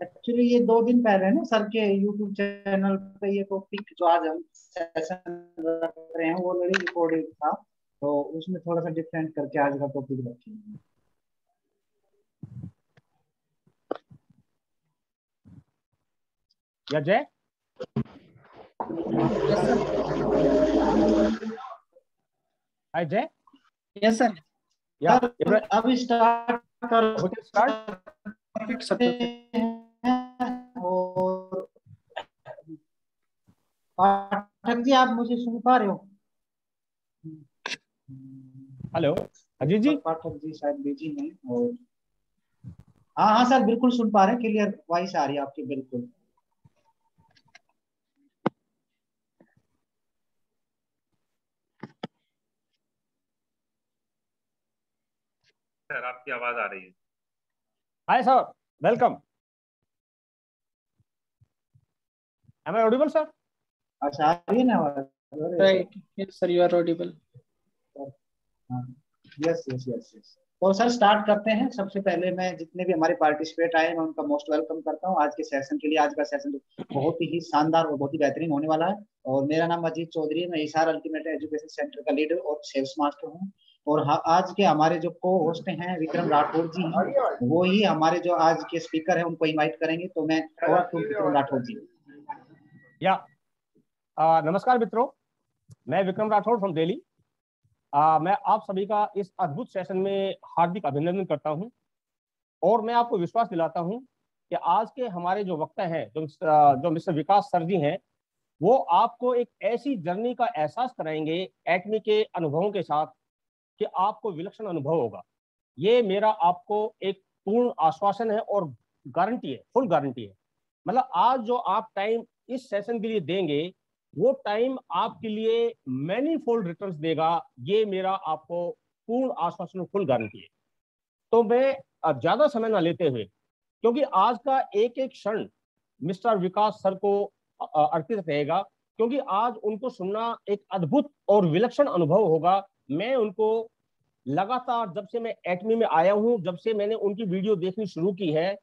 Actually ये 2 दिन पहले ना सर के यूट्यूब चैनल पे ये टॉपिक जो आज हम सेशन रख रहे हैं वो ऑलरेडी रिकॉर्डेड था, तो उसमें थोड़ा सा डिफरेंट करके आज का टॉपिक रखेंगे। या जय हाय जय। Yes sir. या अब स्टार्ट करते हैं और पाठक जी आप मुझे सुन पा रहे हो? हेलो अजीत जी। पाठक जी शायद बिजी हैं। और हाँ हाँ सर बिल्कुल सुन पा रहे हैं, क्लियर वॉइस आ रही है आपकी बिल्कुल। सर आपकी आवाज आ रही है। Hi sir, welcome. Am I audible sir? अच्छा आ रही है ना आवाज? Right, yes sir, you are audible. Yes yes yes yes. तो सर स्टार्ट करते हैं। सबसे पहले मैं जितने भी हमारे पार्टिसिपेट आए मैं उनका मोस्ट वेलकम करता हूँ आज के सेशन के लिए। आज का सेशन बहुत ही शानदार और बहुत ही बेहतरीन होने वाला है। और मेरा नाम अजीत चौधरी है, मैं इशार अल्टीमेट एजुकेशन सेंटर का लीडर और सेल्स मास्टर हूँ। और आज के हमारे जो को होस्ट हैं विक्रम राठौर जी हैं, वो ही हमारे जो आज के स्पीकर हैं उनको इन्वाइट करेंगे। तो मैं विक्रम राठौर जी। या नमस्कार मित्रों, मैं विक्रम राठौर फ्रॉम दिल्ली। मैं आप सभी का इस अद्भुत सेशन में हार्दिक अभिनंदन करता हूं और मैं आपको विश्वास दिलाता हूं कि आज के हमारे जो वक्ता हैं जो मिस्टर विकास सर जी हैं, वो आपको एक ऐसी जर्नी का एहसास कराएंगे एटमी के अनुभवों के साथ कि आपको विलक्षण अनुभव होगा। ये मेरा आपको एक पूर्ण आश्वासन है और गारंटी है, फुल गारंटी है। मतलब आज जो आप टाइम इस सेशन के लिए देंगे वो टाइम आपके लिए मैनी फोल्ड रिटर्न्स देगा। ये मेरा आपको पूर्ण आश्वासन, फुल गारंटी है। तो मैं ज्यादा समय ना लेते हुए, क्योंकि आज का एक एक क्षण मिस्टर विकास सर को अर्पित रहेगा, क्योंकि आज उनको सुनना एक अद्भुत और विलक्षण अनुभव होगा। मैं उनको लगातार जब से मैं एटमी में आया हूं, जब से मैंने उनकी वीडियो देखनी शुरू की है,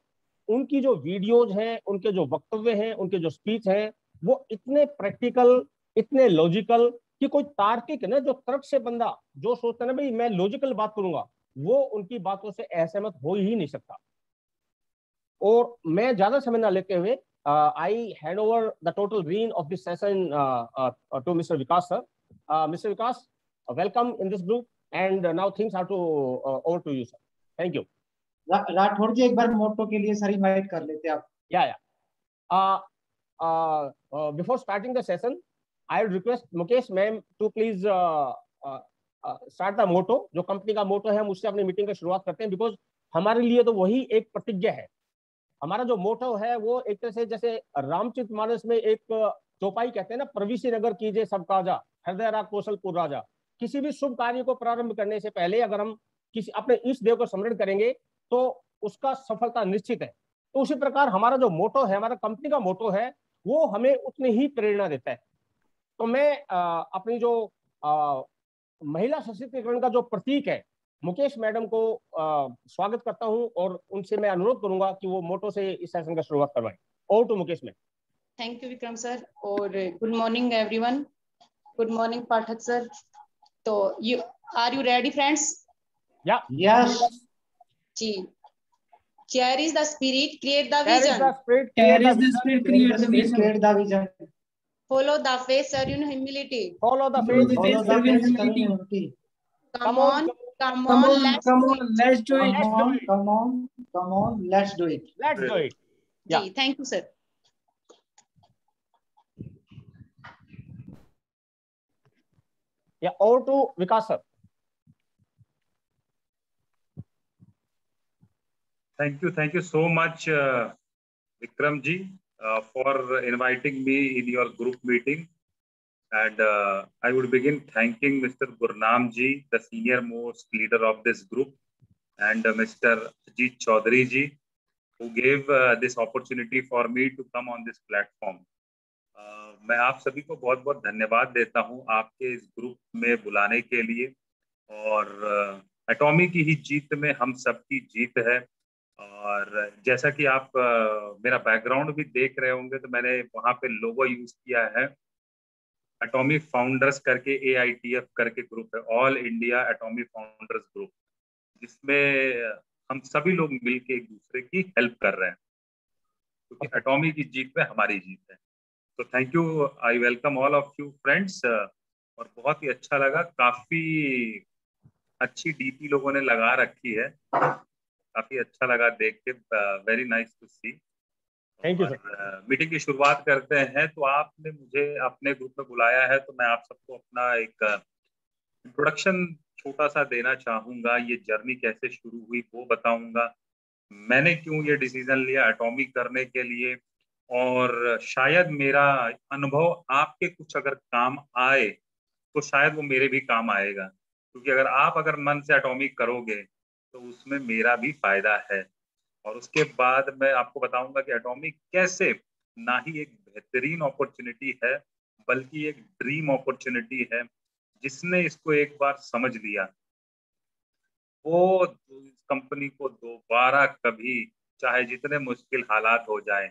उनकी जो वीडियोज हैं, उनके जो वक्तव्य हैं, उनके जो स्पीच हैं, वो इतने प्रैक्टिकल, इतने लॉजिकल कि कोई तार्किक ना, जो तर्क से बंदा जो सोचता है ना भाई मैं लॉजिकल बात करूंगा, वो उनकी बातों से असहमत हो ही नहीं सकता। और मैं ज्यादा समय ना लेते हुए I hand over the total rein of this session to Mister Vikas sir. Mister Vikas, welcome in this group and now things are to over to you sir. Thank you. Rathore ji एक बार मोटो के लिए सर इनवाइट कर लेते आप। Before starting the session, I would request Mukesh ma'am to please start the motto. जो company का motto है हम उससे अपनी मीटिंग की शुरुआत करते हैं, बिकॉज हमारे लिए तो वही एक प्रतिज्ञा है। हमारा जो मोटो है वो एक तरह से जैसे रामचरितमानस में एक चौपाई कहते हैं ना, प्रविशि नगर कीजिए सब काजा, हृदय राग कौशलपुर राजा। किसी भी शुभ कार्य को प्रारंभ करने से पहले अगर हम किसी अपने इष्ट देव को स्मरण करेंगे तो उसका सफलता निश्चित है। तो उसी प्रकार हमारा जो मोटो है, हमारा कंपनी का मोटो है, वो हमें उतनी ही प्रेरणा देता है। तो मैं अपनी जो महिला सशक्तिकरण का जो प्रतीक है मुकेश मैडम को स्वागत करता हूं और उनसे मैं अनुरोध करूंगा कि वो मोटो से इस सेशन का शुरुआत करवाएं। Over to Mukesh ma'am. Thank you Vikram sir और good morning everyone. Good morning Pathak sir. तो you are you ready friends? या यस जी। Cherish the spirit, create the Cherish vision, the spirit, create the vision. create the vision, follow the faith, serve in humility, Follow the faith, follow the faith, serve in humility. come on, let's do it. Come on, let's do it. Let's do it. Yeah. जी thank you sir. Yeah, over to Vikas sir. Thank you so much, Vikram ji, for inviting me in your group meeting. And I would begin thanking Mr. Gurnam ji, the senior most leader of this group, and Mr. Ajit Chaudhary ji, who gave this opportunity for me to come on this platform. मैं आप सभी को बहुत बहुत धन्यवाद देता हूं आपके इस ग्रुप में बुलाने के लिए। और एटॉमी की ही जीत में हम सबकी जीत है। और जैसा कि आप मेरा बैकग्राउंड भी देख रहे होंगे, तो मैंने वहाँ पे लोगो यूज किया है एटॉमिक फाउंडर्स करके, AITF करके ग्रुप है, all India atomic founders group, जिसमें हम सभी लोग मिलके एक दूसरे की हेल्प कर रहे हैं, क्योंकि एटॉमिक की जीत में हमारी जीत है। तो thank you, I welcome all of you friends. और बहुत ही अच्छा लगा, काफी अच्छी DP लोगों ने लगा रखी है, काफी अच्छा लगा देख के, very nice to see. Thank you sir. और मीटिंग की शुरुआत करते हैं। तो आपने मुझे अपने ग्रुप में बुलाया है, तो मैं आप सबको अपना एक इंट्रोडक्शन छोटा सा देना चाहूंगा। ये जर्नी कैसे शुरू हुई वो बताऊंगा, मैंने क्यों ये डिसीजन लिया एटॉमिक करने के लिए, और शायद मेरा अनुभव आपके कुछ अगर काम आए तो शायद वो मेरे भी काम आएगा, क्योंकि अगर मन से एटॉमिक करोगे तो उसमें मेरा भी फायदा है। और उसके बाद मैं आपको बताऊंगा कि एटॉमिक कैसे ना ही एक बेहतरीन अपॉर्चुनिटी है, बल्कि एक ड्रीम अपॉर्चुनिटी है। जिसने इसको एक बार समझ लिया, वो इस कंपनी को दोबारा कभी, चाहे जितने मुश्किल हालात हो जाए,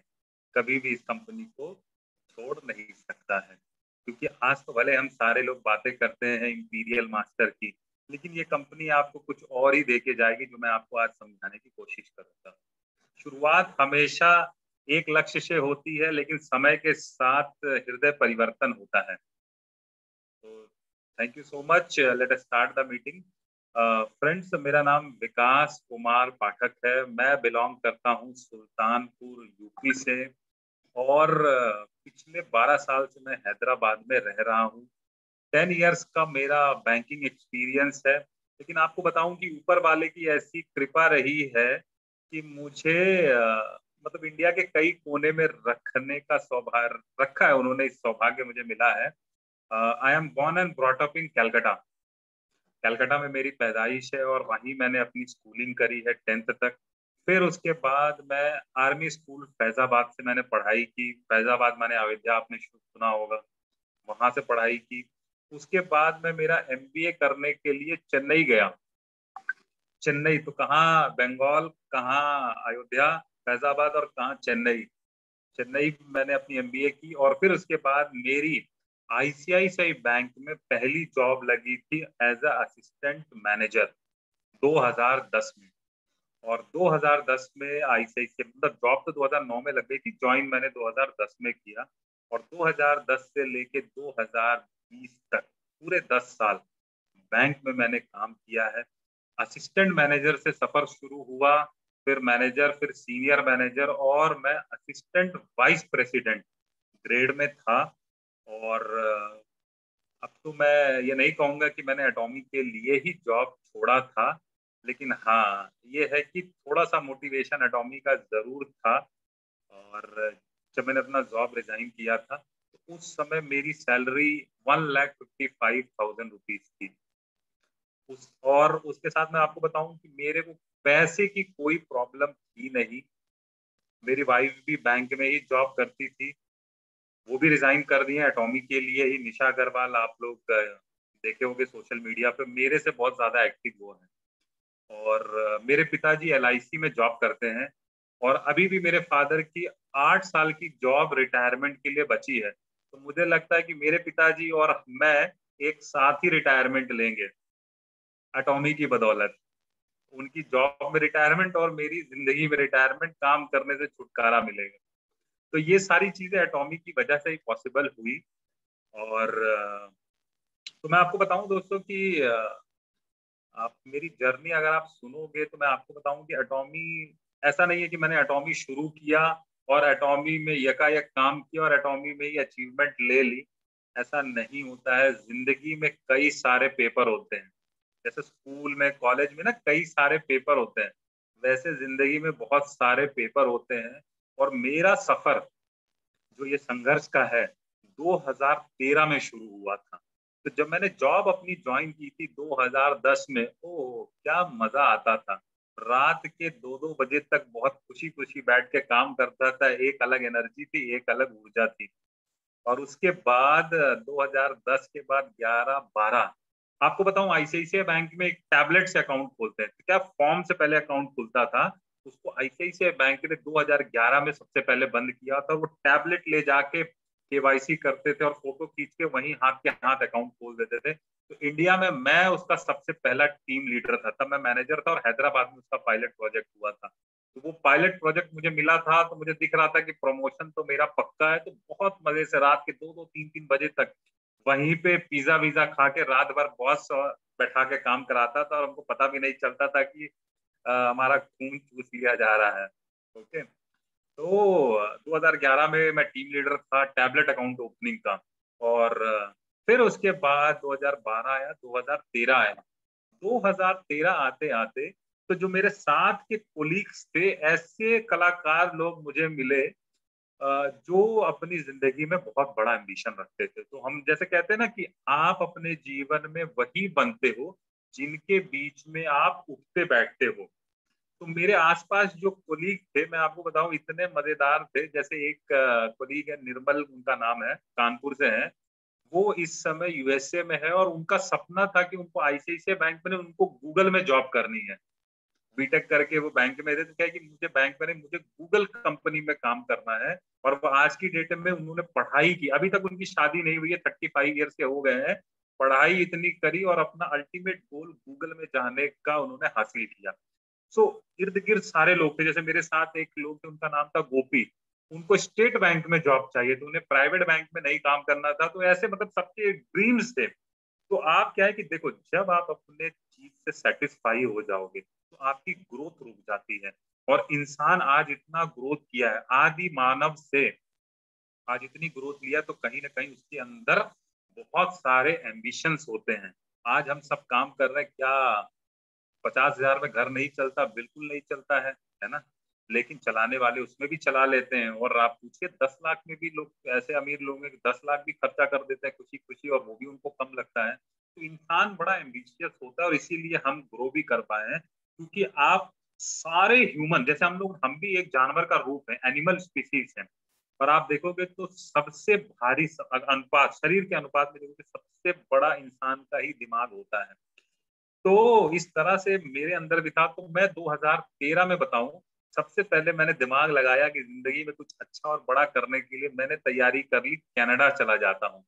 कभी भी इस कंपनी को छोड़ नहीं सकता है। क्योंकि आज तो भले हम सारे लोग बातें करते हैं इंपीरियल मास्टर की, लेकिन ये कंपनी आपको कुछ और ही देके जाएगी, जो मैं आपको आज समझाने की कोशिश करूंगा। शुरुआत हमेशा एक लक्ष्य से होती है, लेकिन समय के साथ हृदय परिवर्तन होता है। तो thank you so much, let us start the meeting. Friends, मेरा नाम विकास कुमार पाठक है। मैं बिलोंग करता हूँ सुल्तानपुर यूपी से, और पिछले 12 साल से मैं हैदराबाद में रह रहा हूँ। 10 इयर्स का मेरा बैंकिंग एक्सपीरियंस है। लेकिन आपको बताऊं कि ऊपर वाले की ऐसी कृपा रही है कि मुझे मतलब इंडिया के कई कोने में रखने का सौभाग्य रखा है उन्होंने, इस सौभाग्य मुझे मिला है। I am born and brought up in Calcutta. Calcutta में मेरी पैदाइश है, और वहीं मैंने अपनी स्कूलिंग करी है 10th तक। फिर उसके बाद मैं आर्मी स्कूल फैजाबाद से मैंने पढ़ाई की। फैजाबाद माने अयोध्या, आपने सुना होगा, वहां से पढ़ाई की। उसके बाद मैं मेरा MBA करने के लिए चेन्नई गया। चेन्नई तो कहाँ बंगाल, कहाँ अयोध्या, फैजाबाद, और कहाँ चेन्नई। चेन्नई मैंने अपनी MBA की, और फिर उसके बाद मेरी ICICI बैंक में पहली जॉब लगी थी एज अ असिस्टेंट मैनेजर 2010 में। और 2010 में ICICI, मतलब जॉब तो 2009 में लग गई थी, ज्वाइन मैंने 2010 में किया। और 2010 से लेके 2020 तक पूरे 10 साल बैंक में मैंने काम किया है। असिस्टेंट मैनेजर से सफर शुरू हुआ, फिर मैनेजर, फिर सीनियर मैनेजर, और मैं असिस्टेंट वाइस प्रेसिडेंट ग्रेड में था। और अब तो मैं ये नहीं कहूंगा कि मैंने एटॉमिक के लिए ही जॉब छोड़ा था, लेकिन हाँ, ये है कि थोड़ा सा मोटिवेशन एटॉमिक का जरूर था। और जब मैंने अपना जॉब रिजाइन किया था, तो उस समय मेरी सैलरी 1,55,000 रुपीज थी। और उसके साथ मैं आपको बताऊं कि मेरे को पैसे की कोई प्रॉब्लम थी नहीं। मेरी वाइफ भी बैंक में ही जॉब करती थी, वो भी रिजाइन कर दी है एटॉमिक के लिए ही। निशा अग्रवाल, आप लोग देखे होंगे सोशल मीडिया पे, मेरे से बहुत ज्यादा एक्टिव वो है। और मेरे पिताजी LIC में जॉब करते हैं, और अभी भी मेरे फादर की 8 साल की जॉब रिटायरमेंट के लिए बची है। तो मुझे लगता है कि मेरे पिताजी और मैं एक साथ ही रिटायरमेंट लेंगे एटॉमिक की बदौलत। उनकी जॉब में रिटायरमेंट और मेरी जिंदगी में रिटायरमेंट, काम करने से छुटकारा मिलेगा। तो ये सारी चीजें एटॉमिक की वजह से ही पॉसिबल हुई। और तो मैं आपको बताऊं दोस्तों कि आप मेरी जर्नी अगर आप सुनोगे, तो मैं आपको बताऊं कि एटॉमी, ऐसा नहीं है कि मैंने एटॉमी शुरू किया और एटॉमी में यकायक काम किया और एटॉमी में ही अचीवमेंट ले ली। ऐसा नहीं होता है। जिंदगी में कई सारे पेपर होते हैं। जैसे स्कूल में, कॉलेज में ना कई सारे पेपर होते हैं, वैसे जिंदगी में बहुत सारे पेपर होते हैं। और मेरा सफर जो ये संघर्ष का है, 2013 में शुरू हुआ था। तो जब मैंने जॉब अपनी ज्वाइन की थी 2010 में, ओ क्या मजा आता था। रात के 2-2 बजे तक बहुत खुशी खुशी बैठ के काम करता था। एक अलग एनर्जी थी, एक अलग ऊर्जा थी। और उसके बाद 2010 के बाद 11-12, आपको बताऊं ICICI बैंक में एक टैबलेट से अकाउंट खोलते हैं। तो क्या फॉर्म से पहले अकाउंट खुलता था, उसको आईसीआईसीआई बैंक ने 2011 में सबसे पहले बंद किया था। वो टैबलेट ले जाके केवाईसी करते थे और फोटो खींच के वहीं हाथ के हाथ अकाउंट खोल देते थे। तो इंडिया में मैं उसका सबसे पहला टीम लीडर था, तब मैं मैनेजर था और हैदराबाद में उसका पायलट प्रोजेक्ट हुआ था। तो वो पायलट प्रोजेक्ट मुझे मिला था, तो मुझे दिख रहा था कि प्रमोशन तो मेरा पक्का है। तो बहुत मजे से रात के 2-2, 3-3 बजे तक वहीं पे पिज्जा वीजा खा के रात भर बॉस बैठा के काम कराता था, और हमको पता भी नहीं चलता था कि हमारा खून चूस लिया जा रहा है। ओके, तो 2011 में मैं टीम लीडर था टैबलेट अकाउंट ओपनिंग का। और फिर उसके बाद 2012 आया, 2013 आया। 2013 आते आते तो जो मेरे साथ के कोलीग्स थे, ऐसे कलाकार लोग मुझे मिले जो अपनी जिंदगी में बहुत बड़ा एम्बिशन रखते थे। तो हम जैसे कहते हैं ना कि आप अपने जीवन में वही बनते हो जिनके बीच में आप उठते बैठते हो। तो मेरे आसपास जो कोलीग थे, मैं आपको बताऊं, इतने मजेदार थे। जैसे एक कोलीग है, निर्मल उनका नाम है, कानपुर से है। वो इस समय यूएसए में है और उनका सपना था कि उनको आईसीआईसीआई बैंक में, उनको गूगल में जॉब करनी है। बीटेक करके वो बैंक में थे, तो क्या है कि मुझे बैंक में नहीं, मुझे गूगल कंपनी में काम करना है। और वो आज की डेट में उन्होंने पढ़ाई की, अभी तक उनकी शादी नहीं हुई है, 35 ईयर्स के हो गए हैं। पढ़ाई इतनी करी और अपना अल्टीमेट गोल गूगल में जाने का उन्होंने हासिल किया। सो इर्द गिर्द सारे लोग थे। जैसे मेरे साथ एक लोग थे, उनका नाम था गोपी। उनको स्टेट बैंक में जॉब चाहिए, तो उन्हें प्राइवेट बैंक में नहीं काम करना था। तो ऐसे मतलब सबके ड्रीम्स थे। तो आप क्या है कि देखो, जब आप अपने चीज से सेटिस्फाई हो जाओगे तो आपकी ग्रोथ रुक जाती है। और इंसान आज इतना ग्रोथ किया है, आदि मानव से आज इतनी ग्रोथ लिया, तो कहीं ना कहीं उसके अंदर बहुत सारे एम्बिशंस होते हैं। आज हम सब काम कर रहे हैं, क्या 50,000 में घर नहीं चलता? बिल्कुल नहीं चलता है ना। लेकिन चलाने वाले उसमें भी चला लेते हैं। और आप पूछिए 10 लाख में भी लोग ऐसे अमीर लोग हैं कि 10 लाख भी खर्चा कर देते हैं खुशी खुशी, और वो भी उनको कम लगता है। तो इंसान बड़ा एम्बिशियस होता है, और इसीलिए हम ग्रो भी कर पाए हैं। क्योंकि आप सारे ह्यूमन, जैसे हम लोग, हम भी एक जानवर का रूप है, एनिमल स्पीसीज है। पर आप देखोगे तो सबसे भारी अनुपात, शरीर के अनुपात में देखोगे, सबसे बड़ा इंसान का ही दिमाग होता है। तो इस तरह से मेरे अंदर भी था। तो मैं 2013 में बताऊं, सबसे पहले मैंने दिमाग लगाया कि जिंदगी में कुछ अच्छा और बड़ा करने के लिए मैंने तैयारी कर ली, कनाडा चला जाता हूँ,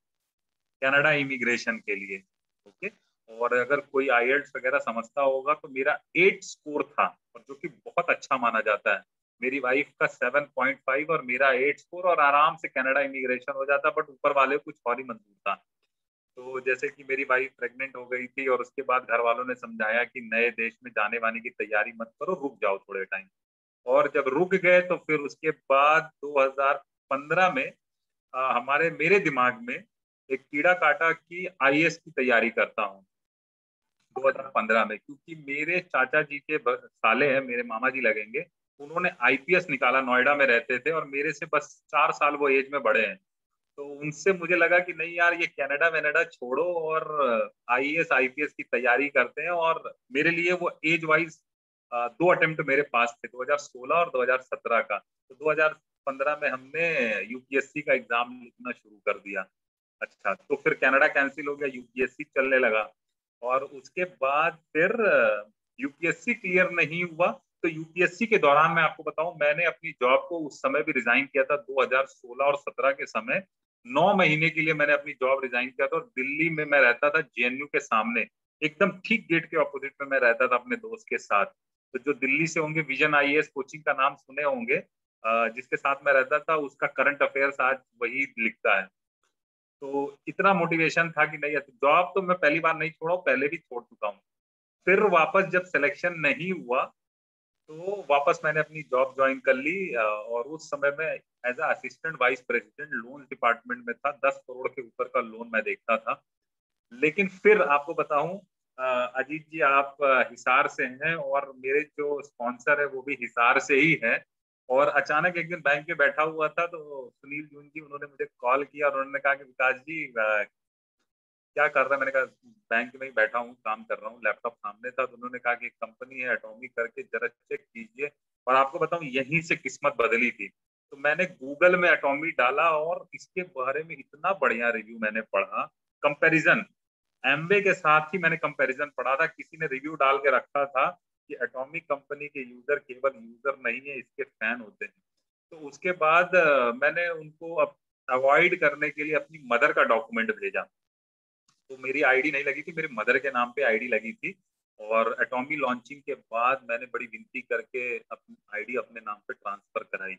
कनाडा इमिग्रेशन के लिए। ओके, और अगर कोई आईएलटीएस वगैरह समझता होगा तो मेरा 8 स्कोर था, और जो कि बहुत अच्छा माना जाता है। मेरी वाइफ का 7.5 और मेरा 8 स्कोर, और आराम से कनाडा इमिग्रेशन हो जाता। बट ऊपर वाले को कुछ और ही मंजूर था। तो जैसे कि मेरी वाइफ प्रेग्नेंट हो गई थी, और उसके बाद घर वालों ने समझाया कि नए देश में जाने वाने की तैयारी मत करो, रुक जाओ थोड़े टाइम। और जब रुक गए तो फिर उसके बाद 2015 में हमारे मेरे दिमाग में एक कीड़ा काटा कि आईएएस की तैयारी करता हूँ 2015 में। क्योंकि मेरे चाचा जी के साले हैं, मेरे मामा जी लगेंगे, उन्होंने आईपीएस निकाला, नोएडा में रहते थे, और मेरे से बस 4 साल वो एज में बड़े हैं। तो उनसे मुझे लगा कि नहीं यार, ये कनाडा वनाडा छोड़ो और आईएएस आईपीएस की तैयारी करते हैं। और मेरे लिए वो एज वाइज 2 अटेम्प्ट मेरे पास थे, 2016 और 2017 का। तो 2015 में हमने यूपीएससी का एग्जाम लिखना शुरू कर दिया। अच्छा, तो फिर कनाडा कैंसिल हो गया, यूपीएससी चलने लगा। और उसके बाद फिर यूपीएससी क्लियर नहीं हुआ। तो यूपीएससी के दौरान मैं आपको बताऊं, मैंने अपनी जॉब को उस समय भी रिजाइन किया था, 2016 और 17 के समय। 9 महीने के लिए मैंने अपनी जॉब रिजाइन किया था, और दिल्ली में मैं रहता था जेएनयू के सामने, एकदम ठीक गेट के ऑपोजिट में मैं रहता था अपने दोस्त के साथ। तो जो दिल्ली से होंगे, विजन आईएएस कोचिंग का नाम सुने होंगे, जिसके साथ मैं रहता था, उसका करंट अफेयर्स आज वही लिखता है। तो इतना मोटिवेशन था कि नहीं, जॉब तो मैं पहली बार नहीं छोड़ा, पहले भी छोड़ चुका हूँ। फिर वापस जब सिलेक्शन नहीं हुआ, तो वापस मैंने अपनी जॉब ज्वाइन कर ली। और उस समय में as assistant vice president loan department में था। 10 करोड़ के ऊपर का लोन मैं देखता था। लेकिन फिर आपको बताऊं, अजीत जी, आप हिसार से हैं, और मेरे जो स्पॉन्सर है वो भी हिसार से ही है। और अचानक एक दिन बैंक में बैठा हुआ था, तो सुनील जून जी, उन्होंने मुझे कॉल किया और उन्होंने कहा कि विकास जी क्या कर रहा है? मैंने कहा बैंक में ही बैठा हूँ, काम कर रहा हूँ, लैपटॉप सामने था। तो उन्होंने कहा कि एक कंपनी है एटॉमिक करके, जरा चेक कीजिए। और आपको बताऊं, यहीं से किस्मत बदली थी। तो मैंने गूगल में एटॉमिक डाला, और इसके बारे में इतना बढ़िया रिव्यू मैंने पढ़ा, कंपैरिजन एमवे के साथ ही मैंने कंपैरिजन पढ़ा था। किसी ने रिव्यू डाल के रखा था कि एटॉमिक कंपनी के यूजर केवल यूजर नहीं है, इसके फैन होते हैं। तो उसके बाद मैंने उनको अवॉइड करने के लिए अपनी मदर का डॉक्यूमेंट भेजा। तो मेरी आईडी नहीं लगी थी, मेरे मदर के नाम पे आईडी लगी थी। और एटॉमी लॉन्चिंग के बाद मैंने बड़ी विनती करके अपनी आईडी अपने नाम पे ट्रांसफर कराई।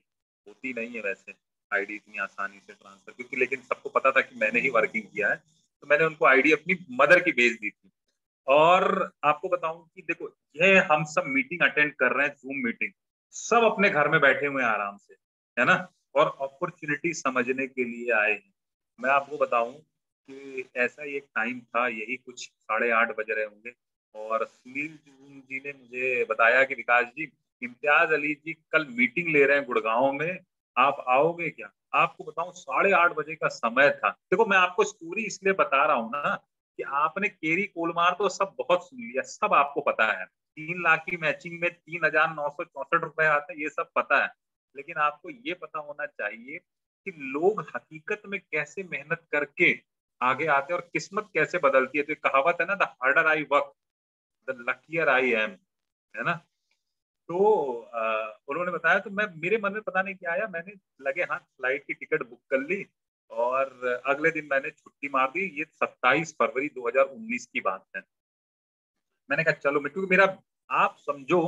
होती नहीं है वैसे आईडी इतनी आसानी से ट्रांसफर, क्योंकि लेकिन सबको पता था कि मैंने ही वर्किंग किया है। तो मैंने उनको आईडी अपनी मदर की भेज दी थी। और आपको बताऊं कि देखो, ये हम सब मीटिंग अटेंड कर रहे हैं, जूम मीटिंग, सब अपने घर में बैठे हुए हैं आराम से, है ना, और अपॉर्चुनिटी समझने के लिए आए हैं। मैं आपको बताऊं कि ऐसा ही एक टाइम था, यही कुछ 8:30 बज रहे होंगे, और सुनील जी ने मुझे बताया कि विकास जी, इम्तियाज अली जी कल मीटिंग ले रहे हैं गुड़गांव में, आप आओगे क्या? आपको बताऊं 8:30 बजे का समय था। देखो, मैं आपको स्टोरी इसलिए बता रहा हूँ ना कि आपने केरी कोलमार तो सब बहुत सुन लिया, सब आपको पता है। 3 लाख की मैचिंग में 3,964 रुपए आते हैं, ये सब पता है। लेकिन आपको ये पता होना चाहिए कि लोग हकीकत में कैसे मेहनत करके आगे आते हैं और किस्मत कैसे बदलती है। तो एक कहावत है ना, the harder I work the luckier I am, है ना। तो उन्होंने बताया, तो मैं, मेरे मन में पता नहीं क्या आया, मैंने लगे हाथ फ्लाइट की टिकट बुक कर ली और अगले दिन मैंने छुट्टी मार दी। ये 27 फरवरी 2019 की बात है। मैंने कहा चलो मिट्टू, मेरा, आप समझो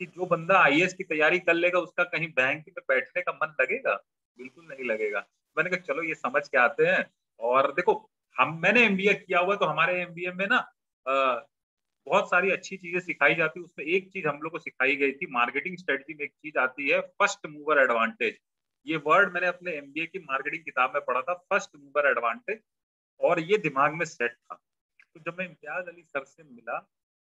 कि जो बंदा आईएएस की तैयारी कर लेगा उसका कहीं बैंक में बैठने का मन लगेगा? बिल्कुल नहीं लगेगा। मैंने कहा चलो ये समझ के आते हैं। और देखो, मैंने एमबीए किया हुआ, तो हमारे एमबीए में ना बहुत सारी अच्छी चीजें सिखाई जाती है। उसमें एक चीज हम लोग को सिखाई गई थी, मार्केटिंग स्ट्रेटजी में एक चीज आती है, फर्स्ट मूवर एडवांटेज। ये वर्ड मैंने अपने एमबीए की मार्केटिंग किताब में पढ़ा था, फर्स्ट मूवर एडवांटेज, और ये दिमाग में सेट था। तो जब मैं इम्तियाज अली सर से मिला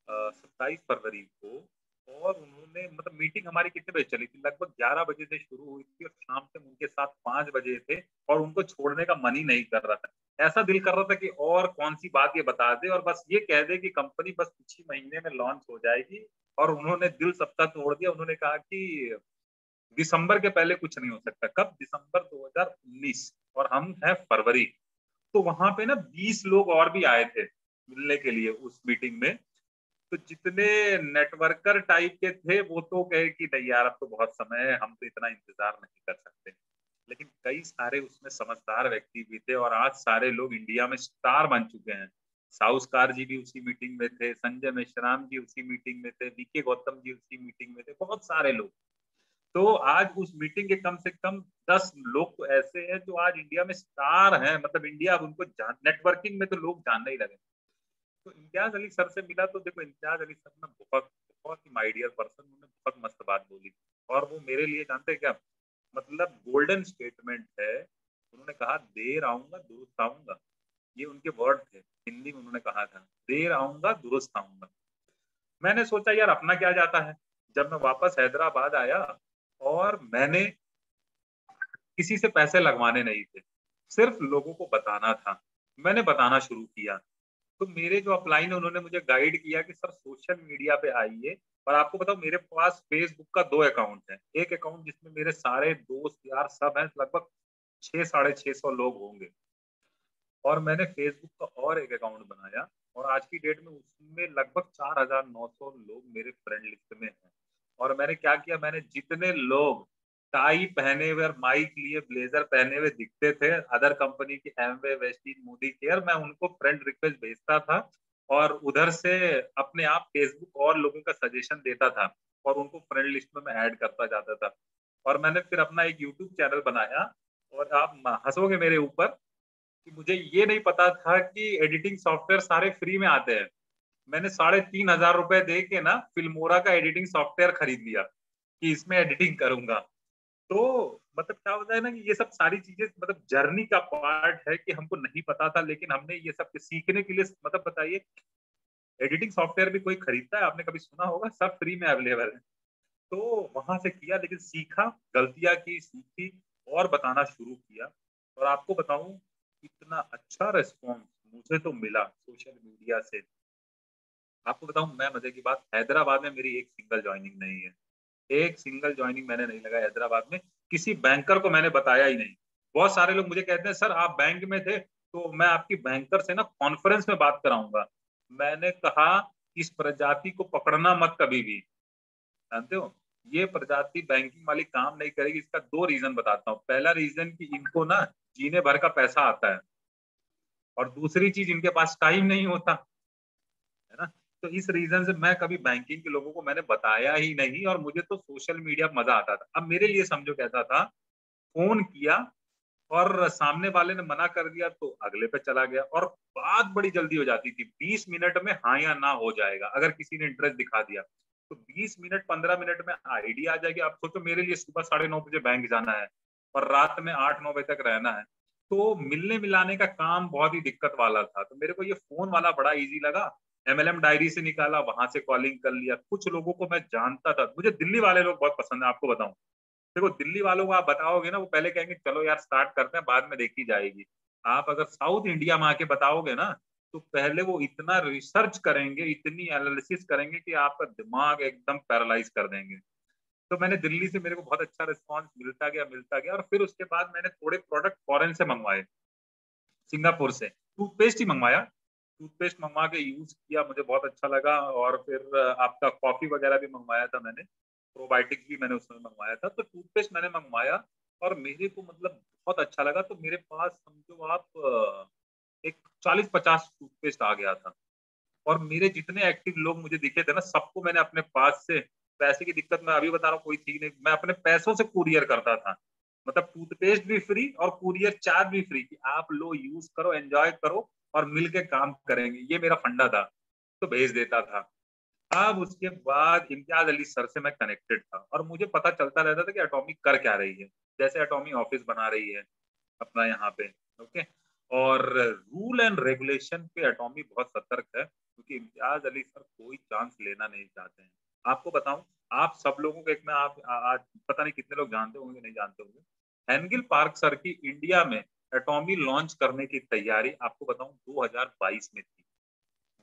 27 फरवरी को, और उन्होंने, मतलब मीटिंग हमारी कितने बजे चली थी, लगभग 11 बजे से शुरू हुई थी, और शाम से उनके साथ 5 बजे थे, और उनको छोड़ने का मन ही नहीं कर रहा था। ऐसा दिल कर रहा था कि और कौन सी बात ये बता दे और बस ये कह दे कि कंपनी बस कुछ ही महीने में लॉन्च हो जाएगी। और उन्होंने दिल सबका तोड़ दिया। उन्होंने कहा कि दिसंबर के पहले कुछ नहीं हो सकता। कब? दिसंबर 2019, और हम हैं फरवरी। तो वहां पे ना 20 लोग और भी आए थे मिलने के लिए उस मीटिंग में। तो जितने नेटवर्कर टाइप के थे वो तो कहे कि नहीं यार, अब तो बहुत समय है, हम तो इतना इंतजार नहीं कर सकते। लेकिन कई सारे उसमें समझदार व्यक्ति भी थे, और आज सारे लोग इंडिया में स्टार बन चुके हैं। साउस्कार जी भी उसी मीटिंग में थे, संजय मेश्राम जी उसी मीटिंग में थे, वीके गौतम जी उसी मीटिंग में थे, बहुत सारे लोग। तो आज उस मीटिंग के कम से कम 10 लोग तो ऐसे हैं जो आज इंडिया में स्टार हैं। मतलब इंडिया अब उनको नेटवर्किंग में तो लोग जानने ही लगे। तो इम्तियाज अली सर से मिला, तो देखो इम्तियाज अली सर ना बहुत बहुत ही माय डियर पर्सन, उन्होंने बहुत मस्त बात बोली। और वो मेरे लिए, जानते हैं क्या, मतलब गोल्डन स्टेटमेंट है। उन्होंने कहा, देर आऊंगा दुरुस्त आऊंगा। ये उनके वर्ड थे, हिंदी में उन्होंने कहा था, देर आऊंगा दुरुस्त आऊंगा। मैंने सोचा यार अपना क्या जाता है। जब मैं वापस हैदराबाद आया, और मैंने किसी से पैसे लगवाने नहीं थे, सिर्फ लोगों को बताना था। मैंने बताना शुरू किया। तो मेरे जो अपलाइन है उन्होंने मुझे गाइड किया कि सर सोशल मीडिया पे आइए। और आपको बताओ, मेरे पास फेसबुक का 2 अकाउंट है। एक अकाउंट जिसमें मेरे सारे दोस्त यार सब हैं, लगभग 600-650 लोग होंगे। और मैंने फेसबुक का और एक अकाउंट बनाया, और आज की डेट में उसमें लगभग 4,900 लोग मेरे फ्रेंड लिस्ट में हैं। और मैंने क्या किया, मैंने जितने लोग टाई पहने हुए और माइक लिए ब्लेजर पहने हुए दिखते थे, अदर कंपनी की एमवे, वेस्टीज, मूडी केयर, मैं उनको फ्रेंड रिक्वेस्ट भेजता था, और उधर से अपने आप फेसबुक और लोगों का सजेशन देता था, और उनको फ्रेंड लिस्ट में मैं ऐड करता जाता था। और मैंने फिर अपना एक यूट्यूब चैनल बनाया। और आप हंसोगे मेरे ऊपर कि मुझे ये नहीं पता था कि एडिटिंग सॉफ्टवेयर सारे फ्री में आते हैं। मैंने 3,500 रुपए दे के ना फिल्मोरा का एडिटिंग सॉफ्टवेयर खरीद लिया कि इसमें एडिटिंग करूंगा। तो मतलब क्या होता है ना कि ये सब सारी चीजें मतलब जर्नी का पार्ट है कि हमको नहीं पता था, लेकिन हमने ये सब सीखने के लिए, मतलब बताइए, एडिटिंग सॉफ्टवेयर भी कोई खरीदता है? आपने कभी सुना होगा? सब फ्री में अवेलेबल है। तो वहां से किया, लेकिन सीखा, गलतियां की, सीखी, और बताना शुरू किया। और आपको बताऊं, इतना अच्छा रिस्पॉन्स मुझे तो मिला सोशल मीडिया से। आपको बताऊं, मैं मजे की बात, हैदराबाद में मेरी एक सिंगल ज्वाइनिंग नहीं है। एक सिंगल ज्वाइनिंग मैंने नहीं लगाया हैदराबाद में। किसी बैंकर को मैंने बताया ही नहीं। बहुत सारे लोग मुझे कहते हैं, सर आप बैंक में थे तो मैं आपकी बैंकर से ना कॉन्फ्रेंस में बात कराऊंगा। मैंने कहा, इस प्रजाति को पकड़ना मत कभी भी। जानते हो, ये प्रजाति बैंकिंग वाली काम नहीं करेगी। इसका 2 रीजन बताता हूँ। पहला रीजन कि इनको ना जीने भर का पैसा आता है, और दूसरी चीज इनके पास टाइम नहीं होता है ना। तो इस रीजन से मैं कभी बैंकिंग के लोगों को मैंने बताया ही नहीं, और मुझे तो सोशल मीडिया पर मजा आता था। अब मेरे लिए समझो कैसा था, फोन किया और सामने वाले ने मना कर दिया तो अगले पे चला गया, और बात बड़ी जल्दी हो जाती थी। 20 मिनट में हाँ या ना हो जाएगा, अगर किसी ने इंटरेस्ट दिखा दिया तो 20 मिनट 15 मिनट में आईडी आ जाएगी। आप सोचो, मेरे लिए सुबह 9:30 बजे बैंक जाना है और रात में 8-9 बजे तक रहना है, तो मिलने मिलाने का काम बहुत ही दिक्कत वाला था। तो मेरे को ये फोन वाला बड़ा इजी लगा। MLM डायरी से निकाला, वहां से कॉलिंग कर लिया। कुछ लोगों को मैं जानता था। मुझे दिल्ली वाले लोग बहुत पसंद है, आपको बताऊं। देखो, दिल्ली वालों को आप बताओगे ना, वो पहले कहेंगे चलो यार स्टार्ट करते हैं, बाद में देखी जाएगी। आप अगर साउथ इंडिया में आके बताओगे ना, तो पहले वो इतना रिसर्च करेंगे, इतनी एनालिसिस करेंगे कि आपका दिमाग एकदम पैरालाइज कर देंगे। तो मैंने दिल्ली से, मेरे को बहुत अच्छा रिस्पांस मिलता गया, और फिर उसके बाद मैंने थोड़े प्रोडक्ट फॉरेन से मंगवाए, सिंगापुर से। टूथपेस्ट ही मंगवाया, टूथपेस्ट मंगवा के यूज किया, मुझे बहुत अच्छा लगा। और फिर आपका कॉफी वगैरह भी मंगवाया था मैंने, प्रोबायोटिक्स भी मैंने उसमें मंगवाया था। तो टूथपेस्ट मैंने मंगवाया और मेरे को मतलब बहुत अच्छा लगा। तो मेरे पास समझो आप एक 40-50 टूथपेस्ट आ गया था। और मेरे जितने एक्टिव लोग मुझे दिखे थे ना, सबको मैंने अपने पास से, पैसे की दिक्कत मैं अभी बता रहा हूँ कोई थी नहीं, मैं अपने पैसों से कुरियर करता था। मतलब टूथपेस्ट भी फ्री और कुरियर चार्ज भी फ्री, कि आप लो, यूज करो, एंजॉय करो और मिलके काम करेंगे, ये मेरा फंडा था। तो भेज देता था। अब उसके बाद इम्तियाज अली सर से मैं कनेक्टेड था, और मुझे पता चलता रहता था कि एटॉमिक कर क्या रही है। जैसे एटॉमिक ऑफिस बना रही है अपना यहाँ पे, ओके। और रूल एंड रेगुलेशन पे एटॉमिक बहुत सतर्क है, क्योंकि इम्तियाज अली सर कोई चांस लेना नहीं चाहते हैं। आपको बताऊं, आप सब लोगों को, एक मैं आप आज पता नहीं कितने लोग जानते होंगे, नहीं जानते होंगे, हेनगिल पार्क सर की इंडिया में एटॉमी लॉन्च करने की तैयारी, आपको बताऊं, 2022 में थी,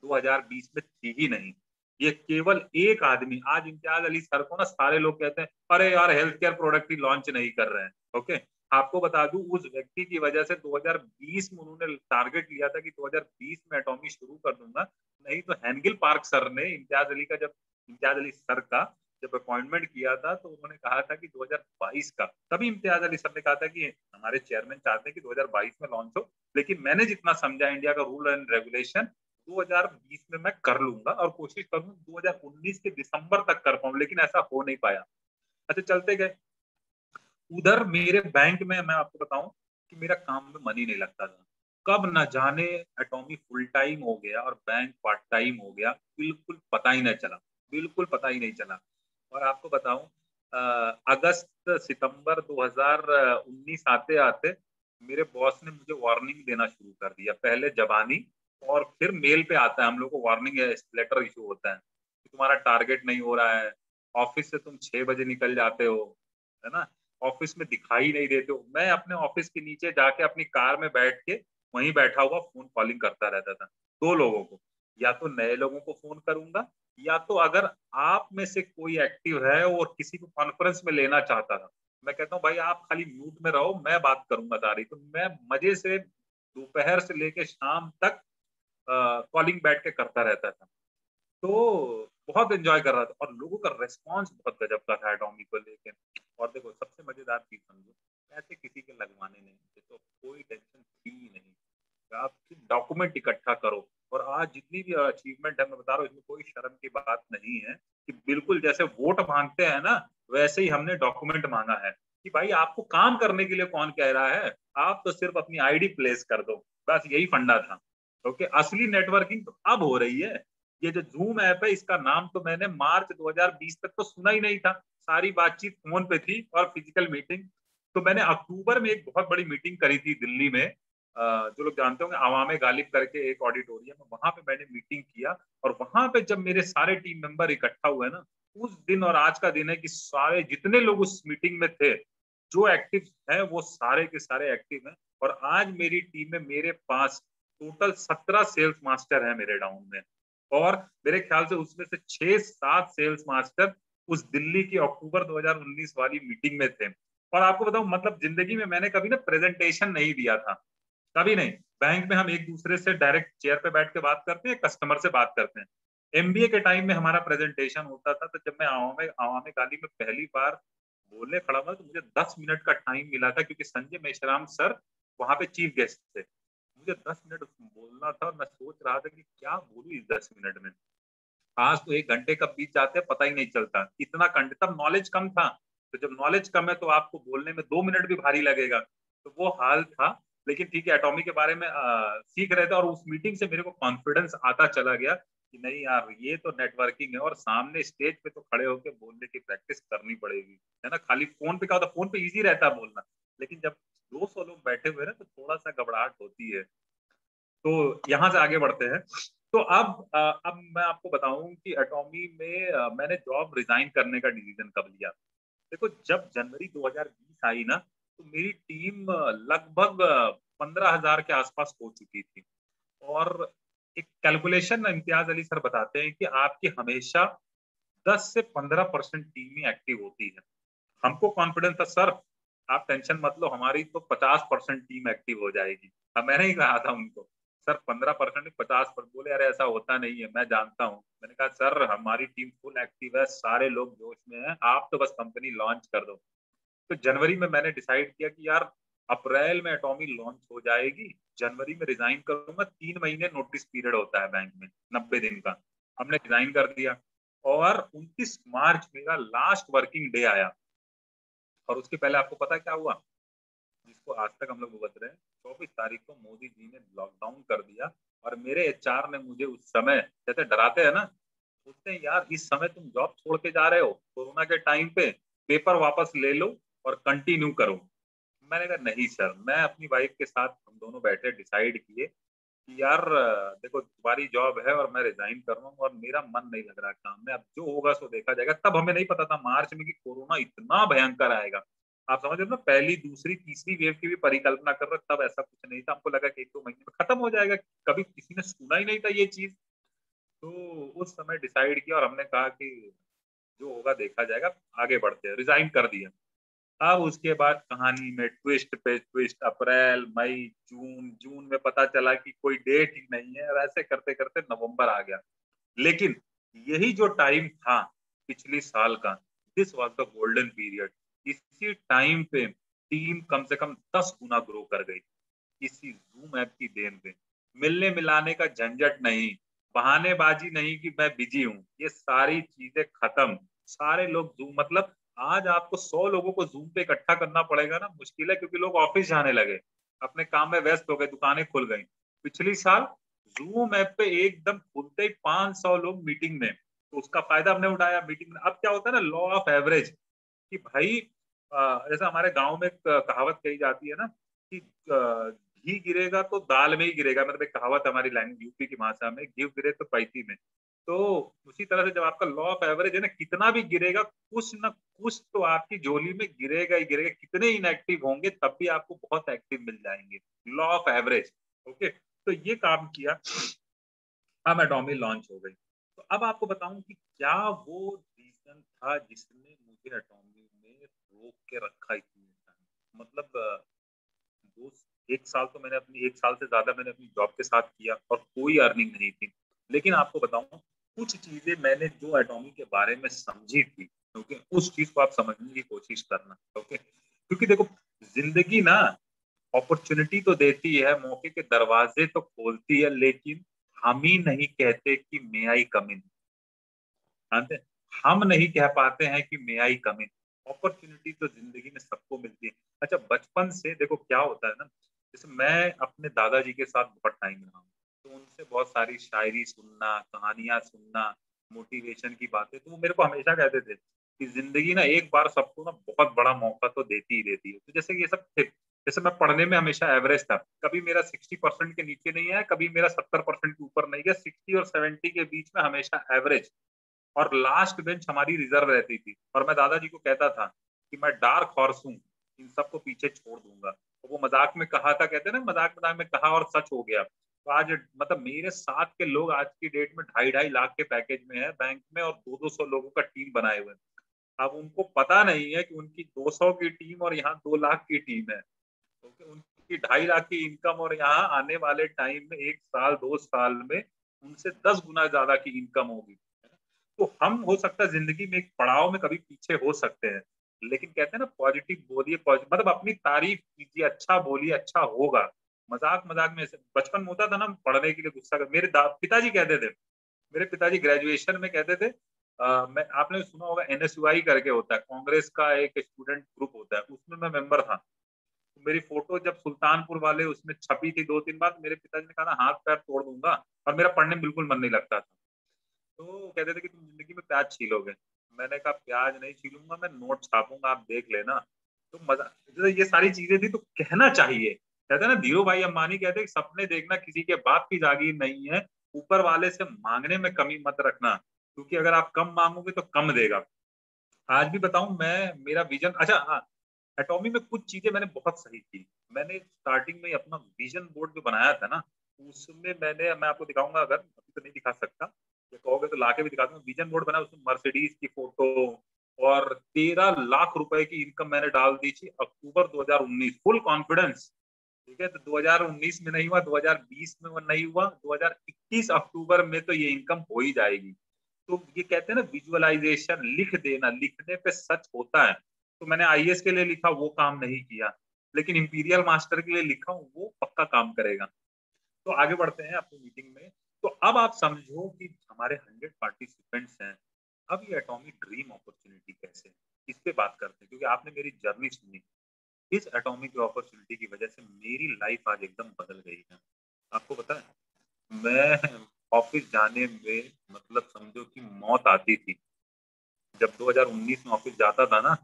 2020 में थी ही नहीं। ये केवल एक आदमी, आज इम्तियाज अली सर को ना सारे लोग कहते हैं अरे यार हेल्थ केयर प्रोडक्ट ही लॉन्च नहीं कर रहे हैं, ओके। आपको बता दूं, उस व्यक्ति की वजह से 2020 में उन्होंने टारगेट लिया था कि 2020 में एटॉमी शुरू कर दूंगा। नहीं तो हेनगिल पार्क सर ने इम्तियाज अली सर का जब अपॉइंटमेंट किया था, तो उन्होंने कहा था कि 2022 का, तभी इम्तियाज अली सर ने कहा था कि हमारे चेयरमैन चाहते हैं कि 2022 में लॉन्च हो। लेकिन मैंने जितना समझा इंडिया का रूल एंड रेगुलेशन, 2020 में मैं कर लूंगा, और कोशिश करूंगा 2019 के दिसंबर तक कर पाऊं, लेकिन ऐसा हो नहीं पाया। अच्छा, चलते गए। उधर मेरे बैंक में, मैं आपको बताऊं कि मेरा काम में मन ही नहीं लगता था। कब न जाने एटॉमी फुल टाइम हो गया और बैंक पार्ट टाइम हो गया, बिल्कुल पता ही नहीं चला, बिल्कुल पता ही नहीं चला। और आपको बताऊं, अगस्त सितंबर 2019 आते आते मेरे बॉस ने मुझे वार्निंग देना शुरू कर दिया। पहले जबानी और फिर मेल पे आता है, हम लोग को वार्निंग लेटर इशू होता है कि तुम्हारा टारगेट नहीं हो रहा है, ऑफिस से तुम 6 बजे निकल जाते हो, है ना, ऑफिस में दिखाई नहीं देते हो। मैं अपने ऑफिस के नीचे जाके अपनी कार में बैठ के वहीं बैठा हुआ फोन कॉलिंग करता रहता था 2 लोगों को, या तो नए लोगों को फोन करूंगा, या तो अगर आप में से कोई एक्टिव है और किसी को कॉन्फ्रेंस में लेना चाहता था, मैं कहता हूँ भाई आप खाली म्यूट में रहो, मैं बात करूंगा सारी। तो मैं मजे से दोपहर से लेके शाम तक कॉलिंग बैठ के करता रहता था। तो बहुत एंजॉय कर रहा था, और लोगों का रेस्पॉन्स बहुत गजब का था एटॉमी को लेके। और देखो, सबसे मजेदार चीज समझो, पैसे किसी के लगवाने नहीं थे, तो कोई टेंशन थी ही नहीं। आप डॉक्यूमेंट इकट्ठा करो, और आज जितनी भी अचीवमेंट है, मैं बता रहा हूँ, इसमें कोई शर्म की बात नहीं है, कि बिल्कुल जैसे वोट मांगते हैं ना, वैसे ही हमने डॉक्यूमेंट मांगा है, कि भाई आपको काम करने के लिए कौन कह रहा है, आप तो सिर्फ अपनी आईडी प्लेस कर दो, बस यही फंडा था। ओके, असली नेटवर्किंग तो अब हो रही है। ये जो जूम ऐप है, इसका नाम तो मैंने मार्च 2020 तक तो सुना ही नहीं था, सारी बातचीत फोन पे थी और फिजिकल मीटिंग। तो मैंने अक्टूबर में एक बहुत बड़ी मीटिंग करी थी दिल्ली में, जो लोग जानते होंगे आवाम गालिब करके एक ऑडिटोरियम है, वहां पे मैंने मीटिंग किया। और वहां पे जब मेरे सारे टीम मेंबर इकट्ठा हुए ना, उस दिन और आज का दिन है कि सारे जितने लोग उस मीटिंग में थे, जो एक्टिव है वो सारे के सारे एक्टिव हैं। और आज मेरी टीम में मेरे पास टोटल 17 सेल्स मास्टर है मेरे डाउन में, और मेरे ख्याल से उसमें से 6-7 सेल्स मास्टर उस दिल्ली की अक्टूबर 2019 वाली मीटिंग में थे। और आपको बताऊं, मतलब जिंदगी में मैंने कभी ना प्रेजेंटेशन नहीं दिया था, कभी नहीं। बैंक में हम एक दूसरे से डायरेक्ट चेयर पे बैठ के बात करते हैं, कस्टमर से बात करते हैं। MBA के टाइम में हमारा प्रेजेंटेशन होता था, तो जब मैं आवाम काली में पहली बार बोलने खड़ा हुआ तो मुझे 10 मिनट का टाइम मिला था, क्योंकि संजय मेश्राम सर वहां पे चीफ गेस्ट थे। मुझे 10 मिनट बोलना था और मैं सोच रहा था कि क्या बोलूं इस 10 मिनट में। आज तो 1 घंटे कब बीत जाते हैं पता ही नहीं चलता, इतना कंटेंट, तब नॉलेज कम था, तो जब नॉलेज कम है तो आपको बोलने में 2 मिनट भी भारी लगेगा, तो वो हाल था। लेकिन ठीक है, एटॉमी के बारे में सीख रहे थे, और उस मीटिंग से मेरे को कॉन्फिडेंस आता चला गया कि नहीं यार, ये तो नेटवर्किंग है और सामने स्टेज पे तो खड़े होकर बोलने की प्रैक्टिस करनी पड़ेगी, है ना। खाली फोन पे क्या होता, फोन पे इजी रहता है बोलना, लेकिन जब 200 लोग बैठे हुए ना तो थोड़ा सा घबराहट होती है। तो यहाँ से आगे बढ़ते हैं। तो अब मैं आपको बताऊं कि एटॉमी में मैंने जॉब रिजाइन करने का डिसीजन कब लिया। देखो, जब जनवरी 2020 आई ना, तो मेरी टीम लगभग 15,000 के आसपास हो चुकी थी। और एक कैलकुलेशन इम्तियाज अली सर बताते हैं कि आपकी हमेशा 10 से 15% टीम ही एक्टिव होती है। हमको कॉन्फिडेंस था, सर आप टेंशन मत लो, हमारी तो 50% टीम एक्टिव हो जाएगी। अब मैंने ही कहा था उनको, सर 15% 50%। बोले अरे ऐसा होता नहीं है, मैं जानता हूँ। मैंने कहा सर हमारी टीम फुल एक्टिव है, सारे लोग जोश में हैं, आप तो बस कंपनी लॉन्च कर दो। तो जनवरी में मैंने डिसाइड किया कि यार अप्रैल में एटॉमी लॉन्च हो जाएगी, जनवरी में रिजाइन करूंगा। 3 महीने नोटिस पीरियड होता है बैंक में, 90 दिन का। हमने रिजाइन कर दिया और 29 मार्च मेरा लास्ट वर्किंग डे आया। और उसके पहले आपको पता है क्या हुआ, जिसको आज तक हम लोग भुगत रहे हैं। 24 तारीख को मोदी जी ने लॉकडाउन कर दिया, और मेरे HR ने मुझे उस समय, जैसे डराते हैं ना, बोलते हैं यार इस समय तुम जॉब छोड़ के जा रहे हो कोरोना के टाइम पे, पेपर वापस ले लो और कंटिन्यू करो। मैंने कहा नहीं सर, मैं अपनी वाइफ के साथ, हम दोनों बैठे डिसाइड किए कि यार देखो तुम्हारी जॉब है और मैं रिजाइन कर रहा हूँ और मेरा मन नहीं लग रहा काम में, अब जो होगा सो देखा जाएगा। तब हमें नहीं पता था मार्च में कि कोरोना इतना भयंकर आएगा। आप समझ रहे हो ना, पहली दूसरी तीसरी वेव की भी परिकल्पना कर रहे, तब ऐसा कुछ नहीं था। हमको लगा कि 1-2 महीने में खत्म हो जाएगा, कभी किसी ने सुना ही नहीं था ये चीज। तो उस समय डिसाइड किया और हमने कहा कि जो होगा देखा जाएगा, आगे बढ़ते हैं, रिजाइन कर दिया। अब उसके बाद कहानी में ट्विस्ट पे ट्विस्ट, अप्रैल मई जून, जून में पता चला कि कोई डेट ही नहीं है, और ऐसे करते करते नवंबर आ गया। लेकिन यही जो टाइम था पिछली साल का, this was the golden period. इसी टाइम पे टीम कम से कम 10 गुना ग्रो कर गई, इसी जूम ऐप की देन पे। मिलने मिलाने का झंझट नहीं, बहानेबाजी नहीं कि मैं बिजी हूँ, ये सारी चीजें खत्म। सारे लोग जूम, मतलब आज आपको 100 लोगों को जूम पे इकट्ठा करना पड़ेगा ना, मुश्किल है, क्योंकि लोग ऑफिस जाने लगे, अपने काम में व्यस्त हो गए, दुकानें खुल गई। पिछली साल जूम ऐप पे एकदम खुलते ही 500 लोग मीटिंग में, तो उसका फायदा हमने उठाया मीटिंग में। अब क्या होता है ना, लॉ ऑफ एवरेज, कि भाई जैसा हमारे गांव में एक कहावत कही जाती है ना कि घी गिरेगा तो दाल में ही गिरेगा, मतलब एक कहावत हमारी लैंग्वेज यूपी की भाषा में, घी गिरे तो पैती में। तो उसी तरह से जब आपका लॉ ऑफ एवरेज है ना, कितना भी गिरेगा कुछ ना कुछ तो आपकी झोली में गिरेगा ही गिरेगा। कितने इनएक्टिव होंगे तब भी आपको बहुत एक्टिव मिल जाएंगे, लॉ ऑफ एवरेज। ओके, तो ये काम किया, अब एटॉमी लॉन्च हो गई। तो अब आपको बताऊं कि क्या वो रीजन था जिसने मुझे एटॉमी में रोक के रखा इतने टाइम। मतलब दो 1 साल तो मैंने अपनी, 1 साल से ज्यादा मैंने अपनी जॉब के साथ किया और कोई अर्निंग नहीं थी। लेकिन आपको बताऊं, कुछ चीजें मैंने जो एटॉमी के बारे में समझी थी, ओके, उस चीज को आप समझने की कोशिश करना। ओके, क्योंकि देखो जिंदगी ना अपॉर्चुनिटी तो देती है, मौके के दरवाजे तो खोलती है, लेकिन हम ही नहीं कहते कि मे आई कम इन। हम नहीं कह पाते हैं कि मे आई कम इन। अपॉर्चुनिटी तो जिंदगी में सबको मिलती है। अच्छा, बचपन से देखो क्या होता है ना, जैसे मैं अपने दादाजी के साथ बहुत टाइम रहा हूँ, तो उनसे बहुत सारी शायरी सुनना, कहानियां सुनना, मोटिवेशन की बातें, तो वो मेरे को हमेशा कहते थे कि जिंदगी ना एक बार सबको ना बहुत बड़ा मौका तो देती ही देती है। तो जैसे ये सब थे, जैसे मैं पढ़ने में हमेशा एवरेज था, कभी मेरा 60% के नीचे नहीं आया, कभी मेरा 70% के ऊपर नहीं गया, 60 और 70 के बीच में हमेशा एवरेज। और लास्ट बेंच हमारी रिजर्व रहती थी, और मैं दादाजी को कहता था कि मैं डार्क हॉर्स हूँ, इन सबको पीछे छोड़ दूंगा। तो वो मजाक में कहा था, कहते हैं ना, मजाक मजाक में कहा और सच हो गया। तो आज मतलब मेरे साथ के लोग आज की डेट में 2.5-2.5 लाख के पैकेज में है बैंक में, और 200 लोगों का टीम बनाए हुए हैं। अब उनको पता नहीं है कि उनकी 200 की टीम और यहाँ 2 लाख की टीम है। तो उनकी 2.5 लाख की इनकम, और यहाँ आने वाले टाइम में 1 साल 2 साल में उनसे 10 गुना ज्यादा की इनकम होगी। तो हम हो सकता है जिंदगी में एक पड़ाव में कभी पीछे हो सकते हैं, लेकिन कहते हैं ना पॉजिटिव बोलिए, मतलब अपनी तारीफ कीजिए, अच्छा बोलिए, अच्छा होगा। मजाक मजाक में बचपन में होता था ना, पढ़ने के लिए गुस्सा कर, मेरे पिताजी कहते थे, मेरे पिताजी ग्रेजुएशन में कहते थे, मैं आपने सुना होगा NSUI करके होता है, कांग्रेस का एक स्टूडेंट ग्रुप होता है, उसमें मैं मेंबर था। तो मेरी फोटो जब सुल्तानपुर वाले उसमें छपी थी 2-3 बार, मेरे पिताजी ने कहा ना हाथ पैर तोड़ दूंगा, और मेरा पढ़ने में बिल्कुल मन नहीं लगता था। तो कहते थे कि तुम जिंदगी में प्याज छीलोगे। मैंने कहा प्याज नहीं छीलूंगा, मैं नोट छापूंगा, आप देख लेना। तो मजा, ये सारी चीजें थी, तो कहना चाहिए। कहते हैं ना धीरू भाई अंबानी कहते हैं कि सपने देखना किसी के बाप की जागीर नहीं है, ऊपर वाले से मांगने में कमी मत रखना, क्योंकि अगर आप कम मांगोगे तो कम देगा। आज भी बताऊं मैं, मेरा विजन, अच्छा हाँ, एटॉमी में कुछ चीजें मैंने बहुत सही की। मैंने स्टार्टिंग में अपना विजन बोर्ड जो बनाया था ना, उसमें मैं आपको दिखाऊंगा, अगर अभी तो नहीं दिखा सकता, या कहोगे तो लाके भी दिखा दूंगा। विजन बोर्ड बनाया, उसमें मर्सिडीज की फोटो और 13 लाख रुपए की इनकम मैंने डाल दी थी अक्टूबर 2019, फुल कॉन्फिडेंस। ठीक है, तो 2019 में नहीं हुआ, 2020 में वो नहीं हुआ, 2021 अक्टूबर में तो ये इनकम हो ही जाएगी। तो ये कहते हैं ना विजुअलाइजेशन, लिख देना, लिखने पे सच होता है। तो मैंने IAS के लिए लिखा, वो काम नहीं किया, लेकिन इंपीरियल मास्टर के लिए लिखा हूँ, वो पक्का काम करेगा। तो आगे बढ़ते हैं अपनी मीटिंग में। तो अब आप समझो कि हमारे 100 पार्टिसिपेंट्स हैं। अब ये एटॉमिक ड्रीम अपॉर्चुनिटी कैसे है, इस पे बात करते हैं, क्योंकि आपने मेरी जर्नी सुनी। इस एटॉमिक अपॉर्चुनिटी की वजह से मेरी लाइफ आज एकदम बदल गई है। आपको पता है, मैं ऑफिस जाने में मतलब समझो कि मौत आती थी। जब 2019 में ऑफिस जाता था ना,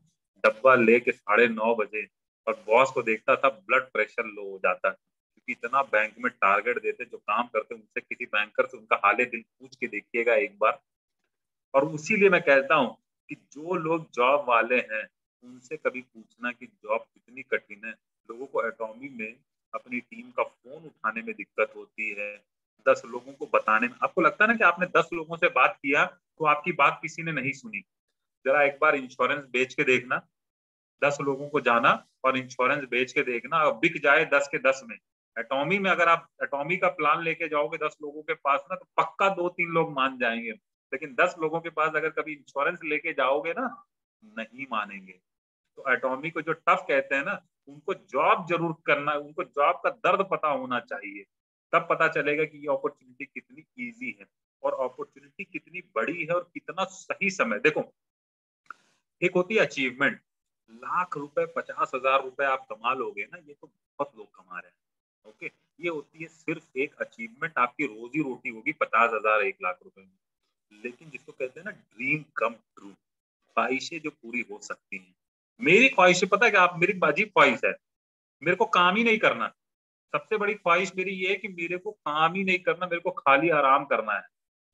डब्बा लेके 9:30 बजे, और बॉस को देखता था, ब्लड प्रेशर लो हो जाता, क्योंकि इतना बैंक में टारगेट देते जो काम करते, उनसे किसी बैंकर से उनका हाले दिल पूछ के देखिएगा एक बार। और इसीलिए मैं कहता हूँ कि जो लोग जॉब वाले हैं, उनसे कभी पूछना कि जॉब कितनी कठिन है। लोगों को एटॉमी में अपनी टीम का फोन उठाने में दिक्कत होती है, 10 लोगों को बताने में। आपको लगता है ना कि आपने 10 लोगों से बात किया तो आपकी बात किसी ने नहीं सुनी। जरा एक बार इंश्योरेंस बेच के देखना, 10 लोगों को जाना और इंश्योरेंस बेच के देखना, और बिक जाए 10 के 10 में। एटॉमी में अगर आप एटॉमी का प्लान लेके जाओगे 10 लोगों के पास ना, तो पक्का 2-3 लोग मान जाएंगे। लेकिन 10 लोगों के पास अगर कभी इंश्योरेंस लेके जाओगे ना, नहीं मानेंगे। तो एटॉमी को जो टफ कहते हैं ना, उनको जॉब जरूर करना, उनको जॉब का दर्द पता होना चाहिए। तब पता चलेगा कि ये अपॉर्चुनिटी कितनी इजी है, और अपॉर्चुनिटी कितनी बड़ी है, और कितना सही समय। देखो, एक होती है अचीवमेंट, लाख रुपए 50,000 रुपए आप कमा लोगे ना, ये तो बहुत लोग कमा रहे हैं। ओके, ये होती है सिर्फ एक अचीवमेंट, आपकी रोजी रोटी होगी 50,000 1 लाख रुपए में। लेकिन जिसको कहते हैं ना ड्रीम कम ट्रू, ख्वाहिशें जो पूरी हो सकती हैं। मेरी ख्वाहिशें पता है कि आप, मेरी अजीब ख्वाहिश है, मेरे को काम ही नहीं करना। सबसे बड़ी ख्वाहिश मेरी ये है कि मेरे को काम ही नहीं करना, मेरे को खाली आराम करना है।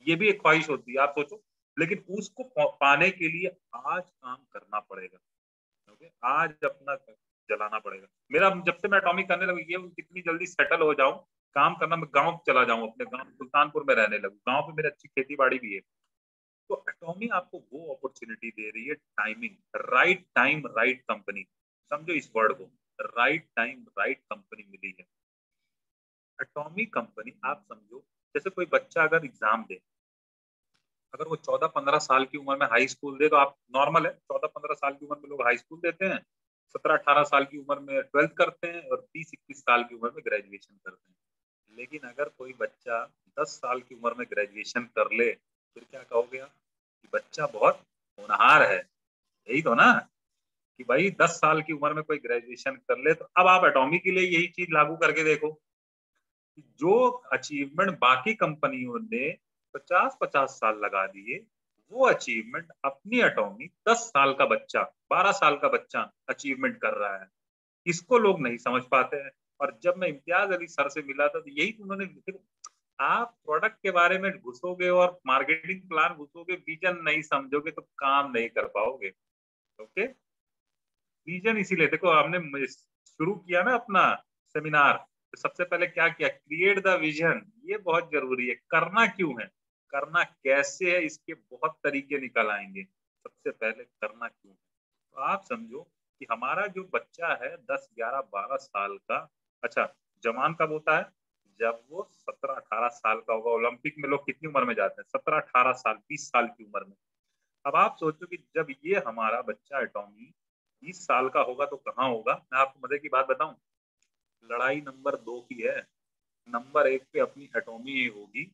ये भी एक ख्वाहिश होती है, आप सोचो। लेकिन उसको पाने के लिए आज काम करना पड़ेगा। ओके, आज अपना जलाना पड़ेगा। मेरा जब से मैं एटॉमिक करने लगा, ये कितनी जल्दी सेटल हो जाऊं, काम करना, मैं गांव चला जाऊं, अपने गांव सुल्तानपुर में रहने लगूं। गांव पे मेरी अच्छी खेती बाड़ी भी है। तो एटॉमी आपको वो अपॉर्चुनिटी दे रही है, timing, right time right company. समझो इस वर्ड को, राइट टाइम राइट कंपनी मिली है। एटॉमी कंपनी, आप समझो जैसे कोई बच्चा अगर एग्जाम दे, अगर वो 14-15 साल की उम्र में हाई स्कूल दे, तो आप नॉर्मल है, 14-15 साल की उम्र में लोग हाई स्कूल देते हैं, 17-18 साल की उम्र में 12th करते हैं, और 20-21 साल की उम्र में ग्रेजुएशन करते हैं। लेकिन अगर कोई बच्चा 10 साल की उम्र में ग्रेजुएशन कर ले, फिर क्या कहोगे आप? कि बच्चा बहुत होनहार है। यही तो ना, कि भाई 10 साल की उम्र में कोई ग्रेजुएशन कर ले। तो अब आप एटॉमी के लिए यही चीज लागू करके देखो, जो अचीवमेंट बाकी कंपनियों ने 50-50 साल लगा दिए, वो अचीवमेंट अपनी एटॉमी 10 साल का बच्चा, 12 साल का बच्चा अचीवमेंट कर रहा है। इसको लोग नहीं समझ पाते हैं। और जब मैं इम्तियाज अली सर से मिला था, तो यही तो उन्होंने, आप प्रोडक्ट के बारे में घुसोगे और मार्केटिंग प्लान घुसोगे, विजन नहीं समझोगे तो काम नहीं कर पाओगे। ओके, विजन इसीलिए देखो, हमने शुरू किया ना अपना सेमिनार, तो सबसे पहले क्या किया, क्रिएट द विजन। ये बहुत जरूरी है। करना क्यों है, करना कैसे है, इसके बहुत तरीके निकल आएंगे। सबसे पहले करना क्यों है। तो आप समझो कि हमारा जो बच्चा है 10, 11, 12 साल का, अच्छा जवान कब होता है, जब वो 17-18 साल का होगा। ओलंपिक में लोग कितनी उम्र में जाते हैं? 17-18 साल, 20 साल की उम्र में। अब आप सोचो कि जब ये हमारा बच्चा एटॉमी 20 साल का होगा तो कहाँ होगा। मैं आपको मजे की बात बताऊं, लड़ाई नंबर 2 की है, नंबर 1 पे अपनी एटॉमी ही होगी।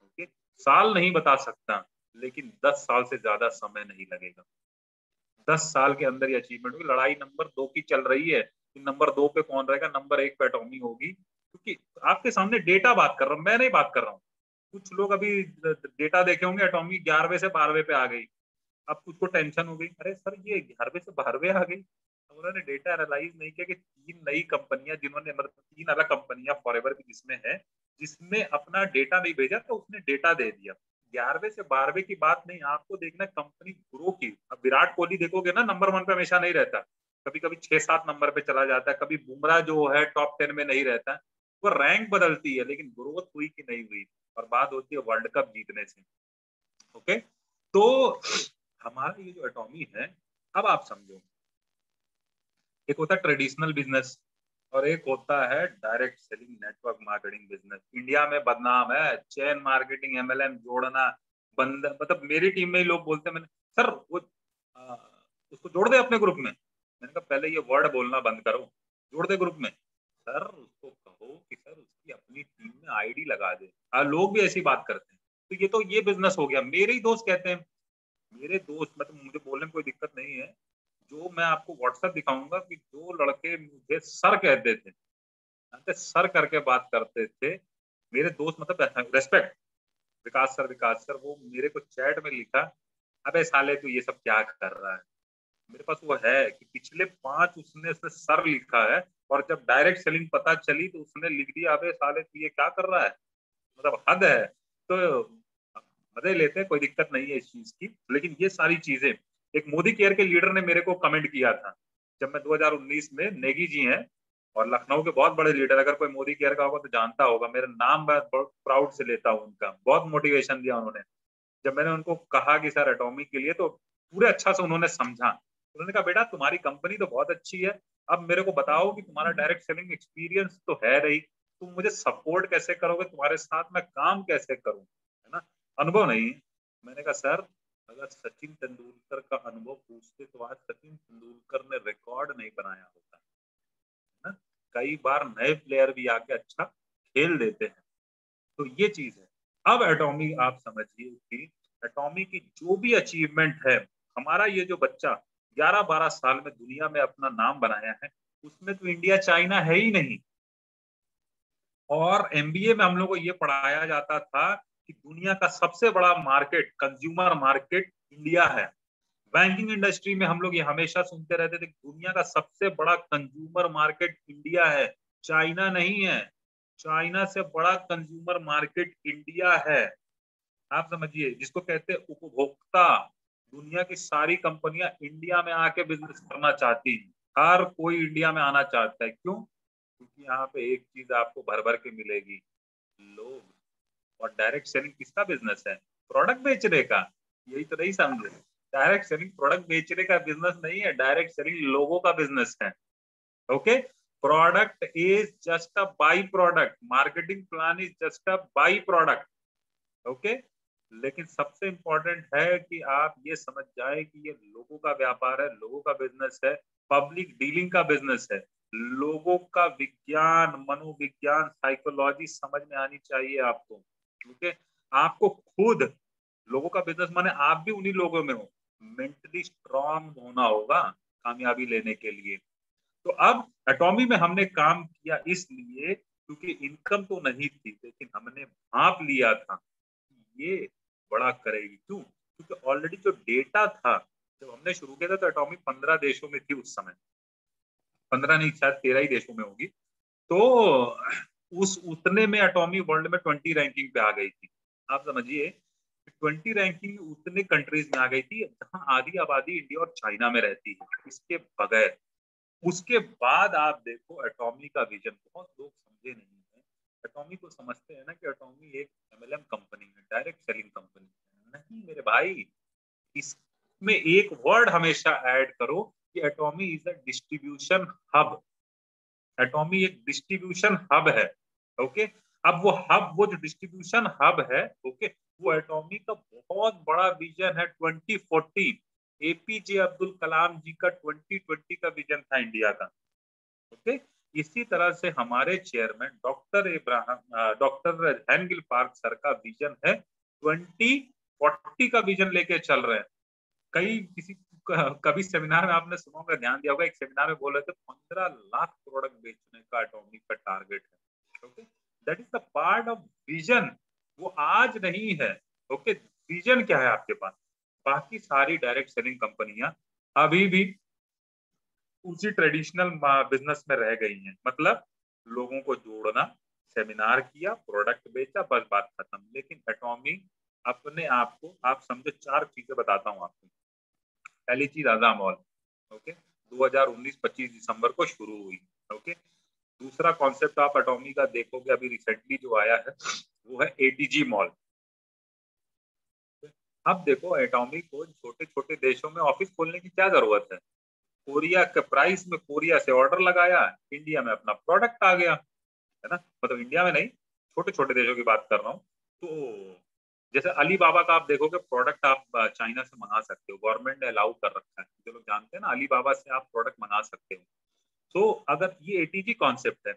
ओके, साल नहीं बता सकता, लेकिन 10 साल से ज्यादा समय नहीं लगेगा। 10 साल के अंदर ये अचीवमेंट होगी। लड़ाई नंबर 2 की चल रही है कि नंबर 2 पे कौन रहेगा, नंबर 1 पे एटॉमी होगी। क्योंकि आपके सामने डेटा बात कर रहा हूँ, मैं नहीं बात कर रहा हूँ। कुछ लोग अभी डेटा देखे होंगे, एटॉमी 11वें से 12वें पे आ गई। अब कुछ को टेंशन हो गई, अरे सर ये 11वें से 12वें आ गई। अब उन्होंने डेटा एनालाइज नहीं किया कि 3 नई कंपनियां जिन्होंने, मतलब 3 अलग कंपनियां, फॉरएवर भी जिसमें है, जिसने अपना डेटा नहीं भेजा तो उसने डेटा दे दिया। 11वें से 12वें की बात नहीं, आपको देखना कंपनी ग्रो की। अब विराट कोहली देखोगे ना, नंबर 1 पे हमेशा नहीं रहता, कभी कभी 6-7 नंबर पे चला जाता है। कभी बुमराह जो है टॉप 10 में नहीं रहता, वो रैंक बदलती है, लेकिन ग्रोथ हुई कि नहीं हुई। और बात होती है वर्ल्ड कप जीतने से। ओके, तो हमारा ये जो एटॉमी है, अब आप समझो, एक होता है ट्रेडिशनल बिजनेस और एक होता है direct selling network marketing business. India में बदनाम है चेन मार्केटिंग, एमएलएम जोड़ना बंद। मतलब मेरी टीम में ही लोग बोलते हैं, मैंने सर वो उसको जोड़ दे अपने ग्रुप में। मैंने कहा पहले ये वर्ड बोलना बंद करो, जोड़ दे ग्रुप में। सर उसको कहो कि सर उसकी अपनी टीम में आईडी लगा दे। लोग भी ऐसी बात करते हैं। तो ये बिजनेस हो गया। मेरे ही दोस्त कहते हैं, मेरे दोस्त, मतलब मुझे बोलने में कोई दिक्कत नहीं है, जो मैं आपको व्हाट्सएप दिखाऊंगा कि जो लड़के मुझे सर कहते थे, सर करके बात करते थे, मेरे दोस्त, मतलब रेस्पेक्ट, विकास सर, वो मेरे को चैट में लिखा, अबे साले तू ये सब क्या कर रहा है। मेरे पास वो है कि पिछले 5 उसने सर लिखा है, और जब डायरेक्ट सेलिंग पता चली तो उसने लिख दिया, अबे साले तू ये क्या कर रहा है। मतलब हद है। तो मजे लेते हैं, कोई दिक्कत नहीं है इस चीज की। लेकिन ये सारी चीजें, एक मोदी केयर के लीडर ने मेरे को कमेंट किया था जब मैं 2019 में, नेगी जी हैं और लखनऊ के बहुत बड़े लीडर, अगर कोई मोदी केयर का होगा तो जानता होगा, मेरा नाम मैं बहुत प्राउड से लेता हूँ उनका, बहुत मोटिवेशन दिया उन्होंने। जब मैंने उनको कहा कि सर एटॉमी के लिए, तो पूरे अच्छा से उन्होंने समझा। उन्होंने कहा बेटा तुम्हारी कंपनी तो बहुत अच्छी है, अब मेरे को बताओ कि तुम्हारा डायरेक्ट सेलिंग एक्सपीरियंस तो है रही, तुम मुझे सपोर्ट कैसे करोगे, तुम्हारे साथ मैं काम कैसे करूं, है ना, अनुभव नहीं है। मैंने कहा सर अगर सचिन तेंदुलकर का अनुभव पूछते तो आज सचिन तेंदुलकर ने रिकॉर्ड नहीं बनाया होता, है ना। कई बार नए प्लेयर भी आके अच्छा खेल देते हैं। तो ये चीज है। अब एटॉमी आप समझिए कि एटॉमी की जो भी अचीवमेंट है, हमारा ये जो बच्चा 11-12 साल में दुनिया में अपना नाम बनाया है, उसमें तो इंडिया चाइना है ही नहीं। और एमबीए में हम लोग को ये पढ़ाया जाता था कि दुनिया का सबसे बड़ा मार्केट, कंज्यूमर मार्केट इंडिया है। बैंकिंग इंडस्ट्री में हम लोग ये हमेशा सुनते रहते थे कि दुनिया का सबसे बड़ा कंज्यूमर मार्केट इंडिया है, चाइना नहीं है। चाइना से बड़ा कंज्यूमर मार्केट इंडिया है। आप समझिए, जिसको कहते हैं उपभोक्ता। दुनिया की सारी कंपनियां इंडिया में आके बिजनेस करना चाहती हैं, हर कोई इंडिया में आना चाहता है। क्यों? क्योंकि यहाँ पे एक चीज आपको भर भर के मिलेगी, लोग। और डायरेक्ट सेलिंग किसका बिजनेस है? प्रोडक्ट बेचने का। यही तो नहीं समझे, डायरेक्ट सेलिंग प्रोडक्ट बेचने का बिजनेस नहीं है, डायरेक्ट सेलिंग लोगों का बिजनेस है। Okay, product is just a by product, marketing plan is just a by product. Okay, लेकिन सबसे इंपॉर्टेंट है कि आप ये समझ जाए कि ये लोगों का व्यापार है, लोगों का बिजनेस है, पब्लिक डीलिंग का बिजनेस है। लोगों का विज्ञान, मनोविज्ञान, साइकोलॉजी समझ में आनी चाहिए आपको। ओके, आपको खुद लोगों का बिजनेस माने आप भी उन्हीं लोगों में हो, मेंटली स्ट्रांग होना होगा कामयाबी लेने के लिए। तो अब एटॉमी में हमने काम किया इसलिए क्योंकि इनकम तो नहीं थी, लेकिन हमने भाप लिया था ये बड़ा करेगी। क्यों? क्योंकि ऑलरेडी जो डेटा था, जब हमने शुरू किया था तो एटॉमी 15 देशों में थी उस समय, 15 नहीं शायद 13 ही देशों में होगी। तो उस उतने में एटॉमी वर्ल्ड में 20 रैंकिंग पे आ गई थी। आप समझिए 20 रैंकिंग उतने कंट्रीज में आ गई थी जहां आधी आबादी इंडिया और चाइना में रहती है, इसके बगैर। उसके बाद आप देखो एटॉमी का विजन, बहुत लोग समझे नहीं है। एटॉमी को समझते हैं ना कि एटॉमी एक एमएलएम कंपनी है, डायरेक्ट सेलिंग कंपनी है। नहीं मेरे भाई, इसमें एक वर्ड हमेशा ऐड करो कि एटॉमी इज अ डिस्ट्रीब्यूशन हब। एटॉमी एक डिस्ट्रीब्यूशन हब है। ओके, अब वो जो डिस्ट्रीब्यूशन हब है, ओके, वो एटॉमी का बहुत बड़ा विजन है 2040। एपीजे अब्दुल कलाम जी का 2020 का विजन था इंडिया का, ओके। इसी तरह से हमारे चेयरमैन डॉक्टर हैनगिल पार्क सर का विजन है 2040 का विजन लेके चल रहे हैं। कभी सेमिनार में आपने सुना होगा, ध्यान दिया होगा, एक सेमिनार में बोल रहे थे 15 लाख प्रोडक्ट बेचने का एटॉमिक का टारगेट है, okay. That is the part of vision. वो आज नहीं है, ओके। विजन क्या है आपके पास? बाकी सारी डायरेक्ट सेलिंग कंपनियां अभी भी उसी ट्रेडिशनल बिजनेस में रह गई हैं, मतलब लोगों को जोड़ना, सेमिनार किया, प्रोडक्ट बेचा, बस बात खत्म। लेकिन एटॉमी अपने आप को, आप समझो, 4 चीजें बताता हूँ आपको। पहली चीज आजा मॉल, ओके, 2019-25 दिसंबर को शुरू हुई, ओके। दूसरा कॉन्सेप्ट आप एटॉमी का देखोगे अभी रिसेंटली जो आया है, वो है एटीजी मॉल। अब देखो, एटॉमी को छोटे छोटे देशों में ऑफिस खोलने की क्या जरूरत है? कोरिया के प्राइस में कोरिया से ऑर्डर लगाया, इंडिया में अपना प्रोडक्ट आ गया, है ना। मतलब इंडिया में नहीं, छोटे छोटे देशों की बात कर रहा हूँ। तो जैसे अलीबाबा का आप देखोगे प्रोडक्ट आप चाइना से मंगा सकते हो, गवर्नमेंट ने अलाउ कर रखा है, जो लोग जानते हैं ना, अलीबाबा से आप प्रोडक्ट मंगा सकते हो। तो अगर ये एटीजी कॉन्सेप्ट है,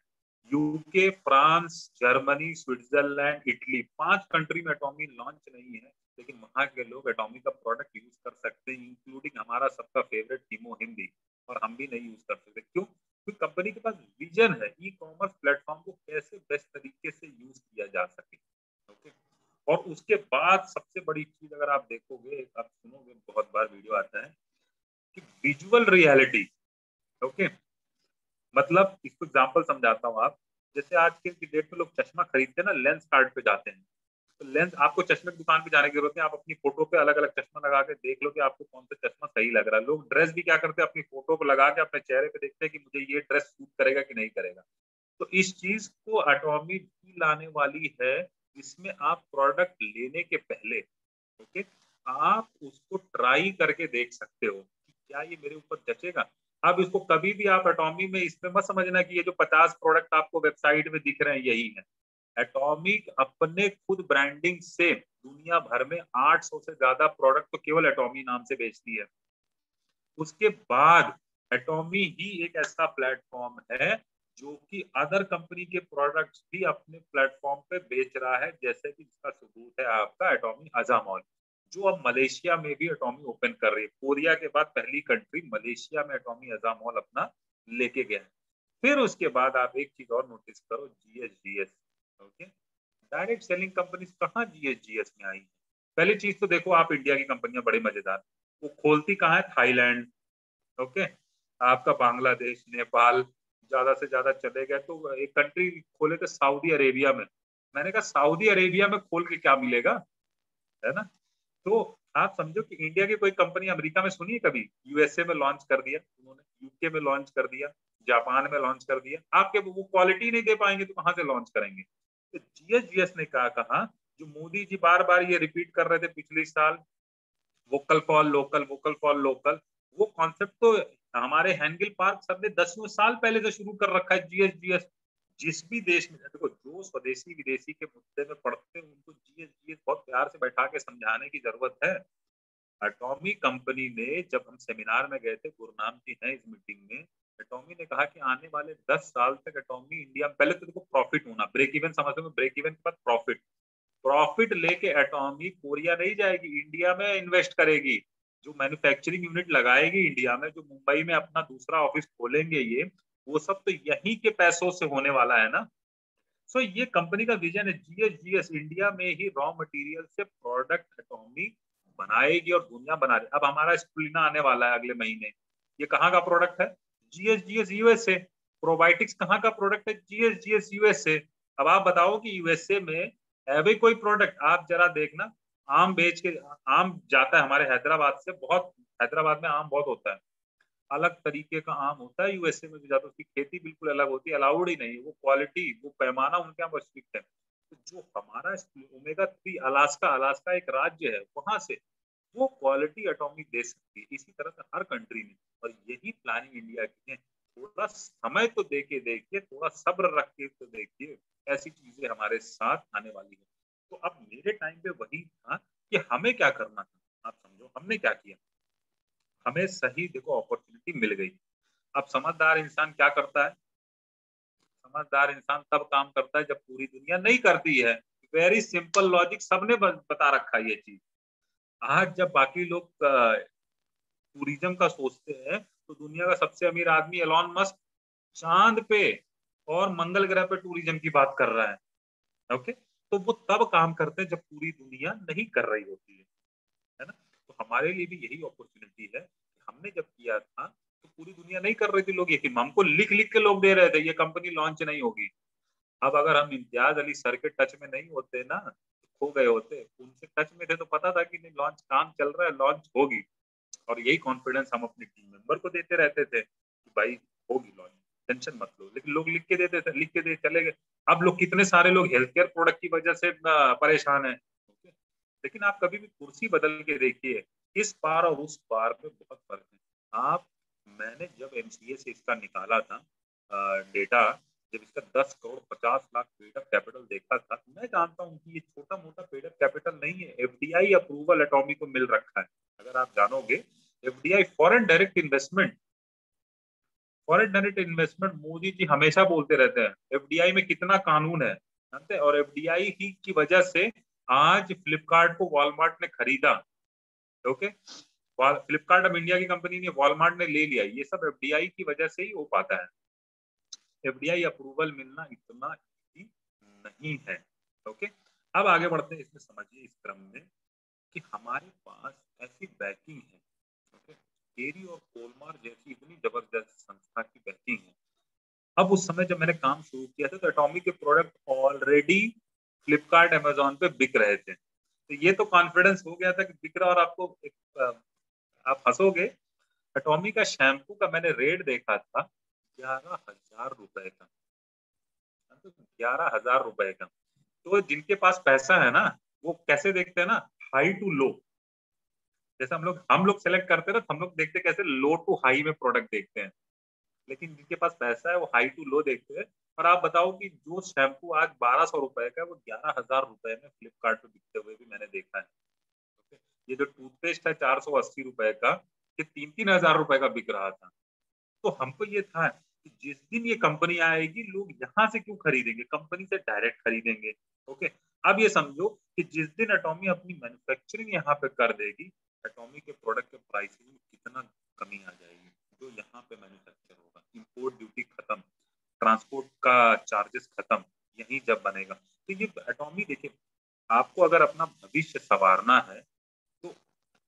UK, France, Germany, Switzerland, Italy, 5 country में एटॉमी लॉन्च नहीं है, लेकिन वहां के लोग एटॉमी का प्रोडक्ट यूज कर सकते हैं, इंक्लूडिंग हमारा सबका फेवरेट हीमो हिम भी, और हम भी नहीं यूज कर सकते। क्यों? क्योंकि कंपनी के पास विजन है ई कॉमर्स प्लेटफॉर्म को कैसे बेस्ट तरीके से यूज किया जा सके, ओके। और उसके बाद सबसे बड़ी चीज अगर आप देखोगे, आप सुनोगे, बहुत बार वीडियो आता है कि विजुअल रियलिटी, ओके। मतलब इसको एग्जांपल समझाता हूँ। आप जैसे आज के डेट में लोग चश्मा खरीदते हैं ना, लेंस कार्ड पे जाते हैं, तो लेंस, आपको चश्मे की दुकान पे जाने की जरूरत है, आप अपनी फोटो पे अलग अलग चश्मा लगा के देख लो कि आपको कौन सा चश्मा सही लग रहा है। लोग ड्रेस भी क्या करते हैं, अपनी फोटो पे लगा के अपने चेहरे पे देखते हैं कि मुझे ये ड्रेस सूट करेगा कि नहीं करेगा। तो इस चीज को एटॉमी भी लाने वाली है, इसमें आप प्रोडक्ट लेने के पहले, ओके, आप उसको ट्राई करके देख सकते हो कि क्या ये मेरे ऊपर जचेगा। अब इसको कभी भी आप एटॉमी में इसमें मत समझना कि ये जो 50 प्रोडक्ट आपको वेबसाइट में दिख रहे हैं यही है। एटॉमिक अपने खुद ब्रांडिंग से दुनिया भर में 800 से ज्यादा प्रोडक्ट तो केवल एटॉमी नाम से बेचती है। उसके बाद एटॉमी ही एक ऐसा प्लेटफॉर्म है जो कि अदर कंपनी के प्रोडक्ट्स भी अपने प्लेटफॉर्म पे बेच रहा है, जैसे कि इसका सबूत है आपका एटॉमी अजा मॉल, जो अब मलेशिया में भी एटॉमी ओपन कर रही है। कोरिया के बाद पहली कंट्री मलेशिया में एटॉमी अजा मॉल अपना लेके गया है। फिर उसके बाद आप एक चीज और नोटिस करो, GS, okay. Direct selling companies कहाँ जीएस में आई? पहली चीज तो देखो, आप इंडिया की कंपनियां बड़ी मजेदार, वो खोलती कहाँ है? Thailand, okay. आपका बांग्लादेश, नेपाल, ज्यादा से ज्यादा चले गए तो एक कंट्री खोले थे सऊदी अरेबिया में। मैंने कहा सऊदी अरेबिया में खोल के क्या मिलेगा, है ना। तो आप समझो कि इंडिया की कोई कंपनी अमेरिका में सुनी है कभी? यूएसए में लॉन्च कर दिया उन्होंने, यूके में लॉन्च कर दिया, जापान में लॉन्च कर दिया। आपके वो क्वालिटी नहीं दे पाएंगे तो कहाँ से लॉन्च करेंगे? तो जीएस ने कहा, जो मोदी जी बार बार ये रिपीट कर रहे थे पिछले साल, vocal for local, vocal for local, वो कॉन्सेप्ट तो हमारे हैनगिल पार्क सर ने 10 साल पहले से शुरू कर रखा है। जीएस जिस भी देश में, देखो, जो स्वदेशी विदेशी के मुद्दे में पढ़ते हैं उनको जीएस बहुत प्यार से बैठा के समझाने की जरूरत है। एटॉमी कंपनी ने, जब हम सेमिनार में गए थे, गुरनाम जी हैं इस मीटिंग में, एटॉमी ने कहा कि आने वाले 10 साल तक एटॉमी इंडिया में, पहले तो देखो प्रॉफिट होना, ब्रेक इवन समझते हो, ब्रेक इवन के बाद प्रॉफिट लेके एटॉमी कोरिया नहीं जाएगी, इंडिया में इन्वेस्ट करेगी। जो मैन्युफैक्चरिंग यूनिट लगाएगी इंडिया में, जो मुंबई में अपना दूसरा ऑफिस खोलेंगे, ये वो सब तो यहीं के पैसों से होने वाला है ना। सो ये कंपनी का विजन है, जीएस इंडिया में ही रॉ मटेरियल से प्रोडक्ट एटॉमी बनाएगी और दुनिया बना रही। अब हमारा स्प्लिना आने वाला है अगले महीने, ये कहाँ का प्रोडक्ट है? GS USA. प्रोबायोटिक्स कहाँ का प्रोडक्ट है? GS USA. अब आप बताओ कि यूएसए में है भी कोई प्रोडक्ट? आप जरा देखना, आम बेच के, आम जाता है हमारे हैदराबाद से, बहुत, हैदराबाद में आम बहुत होता है, अलग तरीके का आम होता है यूएसए में जो जाता है, उसकी खेती बिल्कुल अलग होती है, अलाउड ही नहीं है, वो क्वालिटी, वो पैमाना उनके यहाँ स्ट्रिक्ट है। तो जो हमारा ओमेगा 3 अलास्का, अलास्का एक राज्य है, वहां से वो क्वालिटी एटॉमिक दे सकती है। इसी तरह से हर कंट्री में, और यही प्लानिंग इंडिया की है। थोड़ा समय तो देखिए, थोड़ा सब्र रख के तो देखिए, ऐसी चीजें हमारे साथ आने वाली है। तो अब मेरे टाइम पे वही था कि हमें क्या करना था। आप समझो हमने क्या किया, हमें सही देखो अपॉर्चुनिटी मिल गई। अब समझदार इंसान क्या करता है, समझदार इंसान तब काम करता है जब पूरी दुनिया नहीं करती है। वेरी सिंपल लॉजिक, सबने बता रखा है ये चीज। आज जब बाकी लोग टूरिज्म का सोचते हैं तो दुनिया का सबसे अमीर आदमी एलॉन मस्क चांद पे और मंगल ग्रह पे टूरिज्म की बात कर रहा है। ओके, तो वो तब काम करते हैं जब पूरी दुनिया नहीं कर रही होती है ना। तो हमारे लिए भी यही अपॉर्चुनिटी है कि हमने जब किया था तो पूरी दुनिया नहीं कर रही थी, लोग यकीन हमको लिख लिख के लोग दे रहे थे ये कंपनी लॉन्च नहीं होगी। अब अगर हम इम्तियाज अली सर के टच में नहीं होते ना, तो खो गए होते। उनसे टच में थे तो पता था कि नहीं लॉन्च काम चल रहा है, लॉन्च होगी। और यही कॉन्फिडेंस हम अपने टीम मेंबर को देते रहते थे कि भाई होगी लॉन्च, टेंशन मत लो। लेकिन लोग लिख के देते थे, लिख के दे चले गए। अब लोग कितने सारे लोग हेल्थ केयर प्रोडक्ट की वजह से परेशान है। लेकिन आप कभी भी कुर्सी बदल के देखिए, इस पार और उस पार में बहुत फर्क है। आप मैंने जब एमसीए से इसका निकाला था डेटा, जब इसका 10 crore 50 lakh paid up capital देखा था, मैं जानता हूँ कि ये छोटा मोटा पेड अप कैपिटल नहीं है। एफडीआई अप्रूवल एटॉमी को मिल रखा है। अगर आप जानोगे FDI foreign direct investment, foreign direct investment Modi ji हमेशा बोलते रहते हैं एफडीआई में कितना कानून है जानते हैं। और एफडीआई ही की वजह से आज फ्लिपकार्ट को वॉलमार्ट ने खरीदा। ओके, फ्लिपकार्ट अब इंडिया की कंपनी नहीं, वॉलमार्ट ने ले लिया। ये सब एफडीआई की वजह से ही हो पाता है। एफडीआई अप्रूवल मिलना इतना इजी नहीं है। ओके, अब आगे बढ़ते हैं। इसमें समझिए इस क्रम में कि हमारे पास ऐसी बैकिंग है, ओके, केरी और कोलमार जैसी इतनी जबरदस्त संस्था की बैकिंग है। अब उस समय जब मैंने काम शुरू किया था तो एटॉमी के प्रोडक्ट ऑलरेडी फ्लिपकार्ट अमेजोन पे बिक रहे थे। तो ये तो कॉन्फिडेंस हो गया था कि बिक रहा। और आपको आप हंसोगे, एटॉमी का शैम्पू का मैंने रेट देखा था 11,000 रुपए का, तो 11,000 रुपए का। तो जिनके पास पैसा है ना वो कैसे देखते हैं ना, हाई टू लो। जैसे हम लोग सेलेक्ट करते हैं ना, हम लोग देखते कैसे लो टू हाई में प्रोडक्ट देखते हैं। लेकिन जिनके पास पैसा है वो हाई टू लो देखते हैं। और आप बताओ कि जो शैम्पू आज 1,200 रुपए का है वो 11,000 रुपए में फ्लिपकार्ट पे बिकते हुए भी मैंने देखा है। ये जो टूथपेस्ट है 480 रुपए का, ये 3-3 हजार रुपए का बिक रहा था। तो हमको ये था कि जिस दिन ये कंपनी आएगी लोग यहाँ से क्यों खरीदेंगे, कंपनी से डायरेक्ट खरीदेंगे। ओके, अब ये समझो कि जिस दिन एटॉमी अपनी मैन्युफैक्चरिंग यहाँ पे कर देगी, एटॉमी के प्रोडक्ट के प्राइसिंग में कितना कमी आ जाएगी। जो यहाँ पे मैन्युफैक्चर होगा, इंपोर्ट ड्यूटी खत्म, ट्रांसपोर्ट का चार्जेस खत्म, यही जब बनेगा। तो ये एटॉमी देखिए, आपको अगर अपना भविष्य संवारना है तो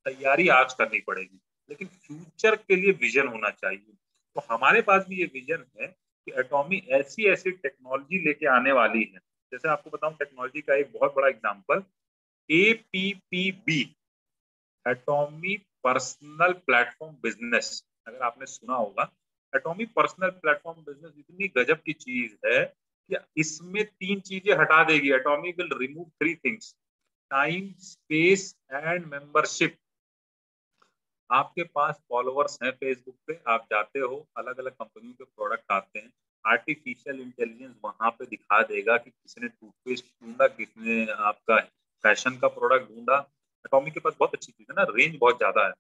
तैयारी आज करनी पड़ेगी, लेकिन फ्यूचर के लिए विजन होना चाहिए। तो हमारे पास भी ये विजन है कि एटॉमी ऐसी ऐसी टेक्नोलॉजी लेके आने वाली है। जैसे आपको बताऊं टेक्नोलॉजी का एक बहुत बड़ा example, APPB, एटॉमी personal platform business. अगर आपने सुना होगा, एटॉमी पर्सनल प्लेटफॉर्म बिजनेस इतनी गजब की चीज है कि इसमें 3 चीजें हटा देगी। एटॉमी will remove 3 things, time, space and membership. आपके पास फॉलोअर्स हैं फेसबुक पे, आप जाते हो, अलग अलग कंपनियों के प्रोडक्ट आते हैं, आर्टिफिशियल इंटेलिजेंस वहां पे दिखा देगा कि किसने टूथपेस्ट ढूंढा, किसने आपका फैशन का प्रोडक्ट ढूंढा। एटॉमी के पास बहुत अच्छी चीज है ना, रेंज बहुत ज्यादा है।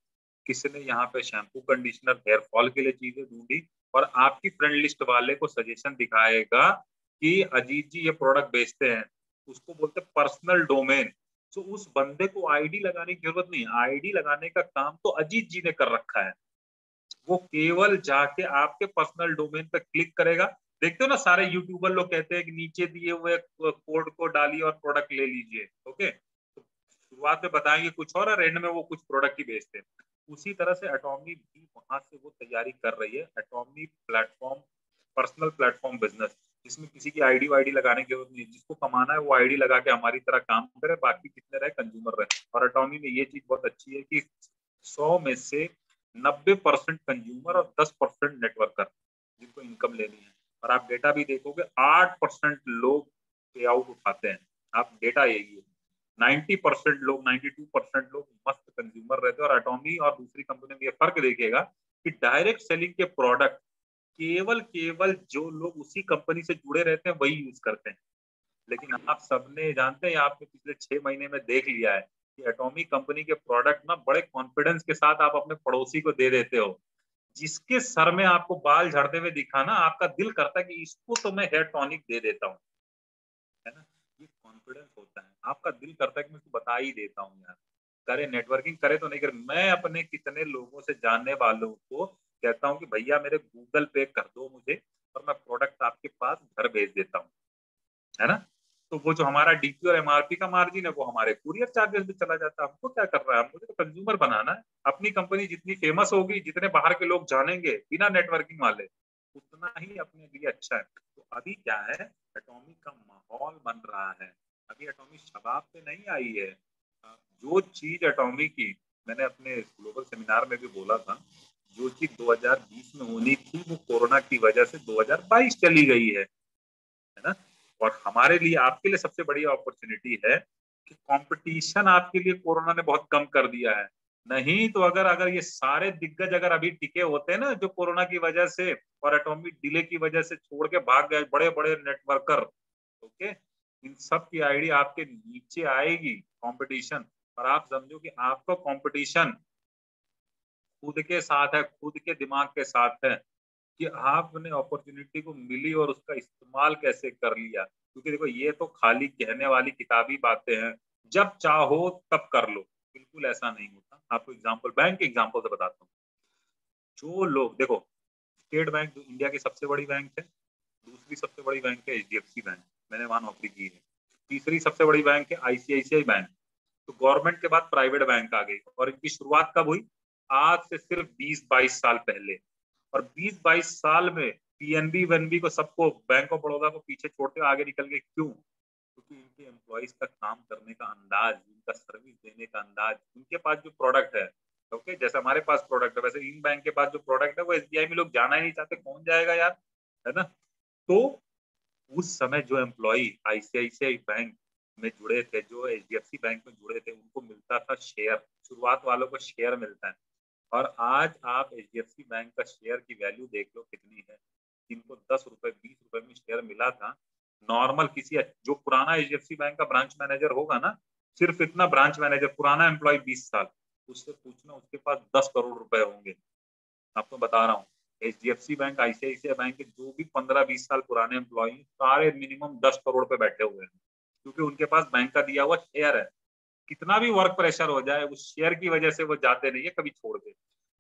किसने यहाँ पे शैम्पू, कंडीशनर, हेयर फॉल के लिए चीजें ढूंढी, और आपकी फ्रेंड लिस्ट वाले को सजेशन दिखाएगा कि अजीत जी ये प्रोडक्ट बेचते हैं। उसको बोलते हैं पर्सनल डोमेन। तो उस बंदे को आईडी लगाने की जरूरत नहीं, आईडी लगाने का काम तो अजीत जी ने कर रखा है। वो केवल जाके आपके पर्सनल डोमेन पे क्लिक करेगा। देखते हो ना सारे यूट्यूबर लोग कहते हैं कि नीचे दिए हुए कोड को डालिए और प्रोडक्ट ले लीजिए। ओके, तो शुरुआत में बताएंगे कुछ और एंड में वो कुछ प्रोडक्ट ही बेचते हैं। उसी तरह से एटॉमी भी वहां से वो तैयारी कर रही है, एटॉमी प्लेटफॉर्म, पर्सनल प्लेटफॉर्म बिजनेस, जिसमें किसी की आईडी वाईडी लगाने की जरूरत नहीं है। जिसको कमाना है वो आईडी लगा के हमारी तरह काम करे, बाकी कितने रहे कंज्यूमर रहे। और एटॉमी में ये चीज बहुत अच्छी है कि 100 में से 90% कंज्यूमर और 10% नेटवर्कर जिनको इनकम लेनी है। और आप डेटा भी देखोगे 8% लोग पे आउट उठाते हैं। आप डेटा यही है, 90% लोग, 92% लोग मस्त कंज्यूमर रहते हैं। और एटॉमी और दूसरी कंपनी में ये फर्क देखेगा कि डायरेक्ट सेलिंग के प्रोडक्ट केवल जो लोग उसी कंपनी से जुड़े रहते हैं वही यूज करते हैं। लेकिन आप सबने जानते हैं, आपने पिछले 6 महीने में देख लिया है कि एटॉमिक कंपनी के प्रोडक्ट ना बड़े कॉन्फिडेंस के साथ आप अपने पड़ोसी को दे देते हो। जिसके सर में आपको बाल झड़ते हुए दिखा ना, आपका दिल करता है कि इसको तो मैं हेयर टॉनिक दे देता हूँ, है ना। ये कॉन्फिडेंस होता है, आपका दिल करता है कि मैं इसको बता ही देता हूँ यार, करे नेटवर्किंग करे तो नहीं करे। मैं अपने कितने लोगों से, जानने वालों को कहता हूँ कि भैया मेरे गूगल पे कर दो मुझे, और मैं प्रोडक्ट आपके पास घर भेज देता हूँ, है ना। तो वो जो हमारा डीपी और एमआरपी का मार्जिन है वो हमारे कुरियर चार्जेस में चला जाता है। हमको क्या कर रहा है, मुझे तो कंज्यूमर बनाना है। अपनी कंपनी जितनी फेमस होगी, जितने बाहर के लोग जानेंगे बिना नेटवर्किंग वाले, उतना ही अपने लिए अच्छा है। तो अभी क्या है, एटॉमिक का माहौल बन रहा है। अभी एटॉमिक शबाब पे नहीं आई है। जो चीज एटॉमिक की, मैंने अपने ग्लोबल सेमिनार में भी बोला था, जो चीज 2020 में होनी थी वो कोरोना की वजह से 2022 चली गई है ना। और हमारे लिए, आपके लिए सबसे बड़ी अपॉर्चुनिटी है कि कंपटीशन आपके लिए कोरोना ने बहुत कम कर दिया है। नहीं तो अगर अगर ये सारे दिग्गज अगर अभी टिके होते ना, जो कोरोना की वजह से और एटॉमिक डिले की वजह से छोड़ के भाग गए बड़े बड़े नेटवर्कर, ओके, इन सब की आईडी आपके नीचे आएगी कंपटीशन। और आप समझो कि आपका कंपटीशन खुद के साथ है, खुद के दिमाग के साथ है कि आपने अपॉर्चुनिटी को मिली और उसका इस्तेमाल कैसे कर लिया। क्योंकि देखो, ये तो खाली कहने वाली किताबी बातें हैं, जब चाहो तब कर लो, बिल्कुल ऐसा नहीं होता। आपको एग्जांपल, बैंक के एग्जांपल से बताता हूँ। जो लोग देखो, स्टेट बैंक जो इंडिया की सबसे बड़ी बैंक है, दूसरी सबसे बड़ी बैंक है एचडीएफसी बैंक, मैंने वहां नौकरी की है। तीसरी सबसे बड़ी बैंक है आईसीआईसीआई बैंक। तो गवर्नमेंट के बाद प्राइवेट बैंक आ गई, और इनकी शुरुआत कब हुई, आज से सिर्फ 20-22 साल पहले। और 20-22 साल में पीएनबी वनबी को, सबको, बैंक ऑफ बड़ौदा को पीछे छोड़ते हुए आगे निकल गए। क्यों? क्योंकि इनके एम्प्लॉइज का काम करने का अंदाज, इनका सर्विस देने का अंदाज, इनके पास जो प्रोडक्ट है, ओके, जैसे हमारे पास प्रोडक्ट है वैसे इन बैंक के पास जो प्रोडक्ट है वो एसबीआई में लोग जाना ही नहीं चाहते, कौन जाएगा यार, है ना। तो उस समय जो एम्प्लॉय आईसीआईसीआई बैंक में जुड़े थे, जो एचडीएफसी बैंक में जुड़े थे, उनको मिलता था शेयर, शुरुआत वालों को शेयर मिलता है। और आज आप एचडीएफसी बैंक का शेयर की वैल्यू देख लो कितनी है। जिनको 10 रुपए 20 रुपए में शेयर मिला था, नॉर्मल किसी, जो पुराना एचडीएफसी बैंक का ब्रांच मैनेजर होगा ना, सिर्फ इतना ब्रांच मैनेजर, पुराना एम्प्लॉय 20 साल, उससे पूछना उसके पास 10 करोड़ रुपए होंगे। आपको बता रहा हूँ, एचडीएफसी बैंक, आईसीआईसीआई बैंक के जो भी 15-20 साल पुराने एम्प्लॉय, सारे मिनिमम 10 करोड़ पे बैठे हुए हैं, क्योंकि उनके पास बैंक का दिया हुआ शेयर है। कितना भी वर्क प्रेशर हो जाए, उस शेयर की वजह से वो जाते नहीं है कभी छोड़ के।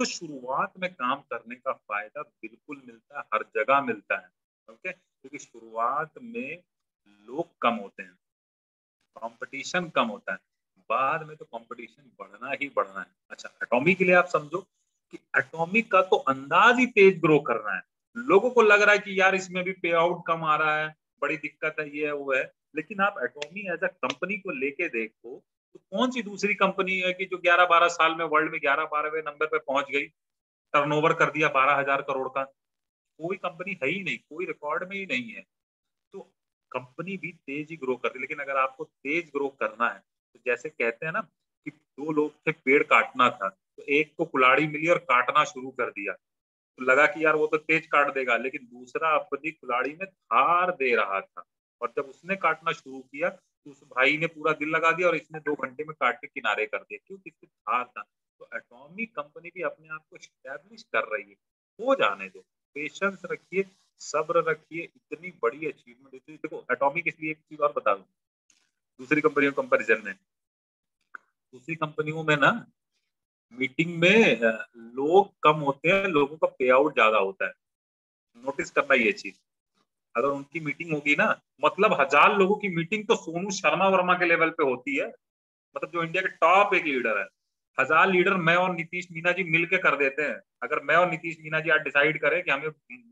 तो शुरुआत में काम करने का फायदा बिल्कुल मिलता है, हर जगह मिलता है, ओके। क्योंकि शुरुआत में लोग कम होते हैं, कंपटीशन कम होता है, बाद में तो कंपटीशन बढ़ना ही बढ़ना है। अच्छा, एटॉमिक के लिए आप समझो कि एटॉमिक का तो अंदाज ही तेज ग्रो करना है। लोगों को लग रहा है कि यार इसमें भी पे आउट कम आ रहा है, बड़ी दिक्कत है, ये है वो है। लेकिन आप एटॉमिक एज अ कंपनी को लेके देखो, तो कौन सी दूसरी कंपनी है कि जो 11-12 साल में वर्ल्ड में 11-12वें नंबर पे पहुंच गई, टर्नओवर कर दिया 12,000 करोड़ का। कोई कंपनी है ही नहीं, कोई रिकॉर्ड में ही नहीं है। तो कंपनी भी तेज ही ग्रो कर रही है। लेकिन अगर आपको तेज ग्रो करना है, तो जैसे कहते हैं ना कि दो लोग थे, पेड़ काटना था, तो एक को कुल्हाड़ी मिली और काटना शुरू कर दिया, तो लगा कि यार वो तो तेज काट देगा, लेकिन दूसरा अपनी कुल्हाड़ी में धार दे रहा था। और जब उसने काटना शुरू किया तो उस भाई ने पूरा दिल लगा दिया और इसने 2 घंटे में काट के किनारे कर दिया, क्यों, किसकी धार था। तो एटॉमिक कंपनी भी अपने आप को स्टैब्लिश कर रही है, हो जाने दो, पेशेंस रखिए, सब्र रखिए, इतनी बड़ी अचीवमेंट। देखो एटॉमिक, इसलिए एक चीज और बता दूं, दूसरी कंपनियों कंपेरिजन में, दूसरी कंपनियों में ना मीटिंग में लोग कम होते हैं, लोगों का पे आउट ज्यादा होता है। नोटिस करना ये चीज, अगर उनकी मीटिंग होगी ना, मतलब 1000 लोगों की मीटिंग तो सोनू शर्मा वर्मा के लेवल पे होती है, मतलब जो इंडिया के टॉप एक लीडर है। 1000 लीडर मैं और नीतीश मीना जी मिलके कर देते हैं। अगर मैं और नीतीश मीना जी आज डिसाइड करें कि हमें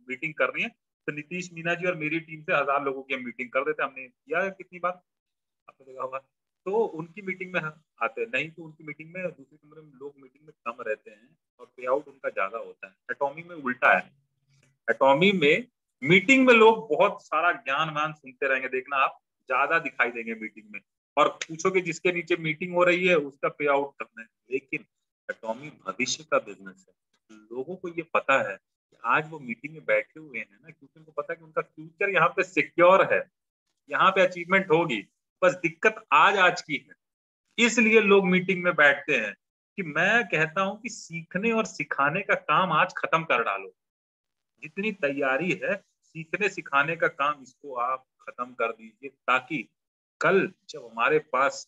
मीटिंग करनी है, तो नीतीश मीना जी और मेरी टीम से 1000 लोगों की हम मीटिंग कर देते हैं। हमने किया है कितनी बार, आपने देखा होगा। तो उनकी मीटिंग में हम आते हैं, नहीं तो उनकी मीटिंग में, दूसरी कमरे में लोग मीटिंग में कम रहते हैं और पे आउट उनका ज्यादा होता है। एटॉमी में उल्टा है। एटॉमी में मीटिंग में लोग बहुत सारा ज्ञान वान सुनते रहेंगे, देखना आप, ज्यादा दिखाई देंगे मीटिंग में। और पूछोगे जिसके नीचे मीटिंग हो रही है उसका पे आउट करना है। लेकिन एटॉमी भविष्य का बिजनेस है। लोगों को ये पता है कि आज वो मीटिंग में बैठे हुए हैं ना, क्योंकि उनको पता है कि उनका फ्यूचर यहाँ पे सिक्योर है। यहाँ पे अचीवमेंट होगी। बस दिक्कत आज की है, इसलिए लोग मीटिंग में बैठते हैं कि मैं कहता हूं कि सीखने और सिखाने का काम आज खत्म कर डालो। जितनी तैयारी है सीखने सिखाने का काम, इसको आप खत्म कर दीजिए, ताकि कल जब हमारे पास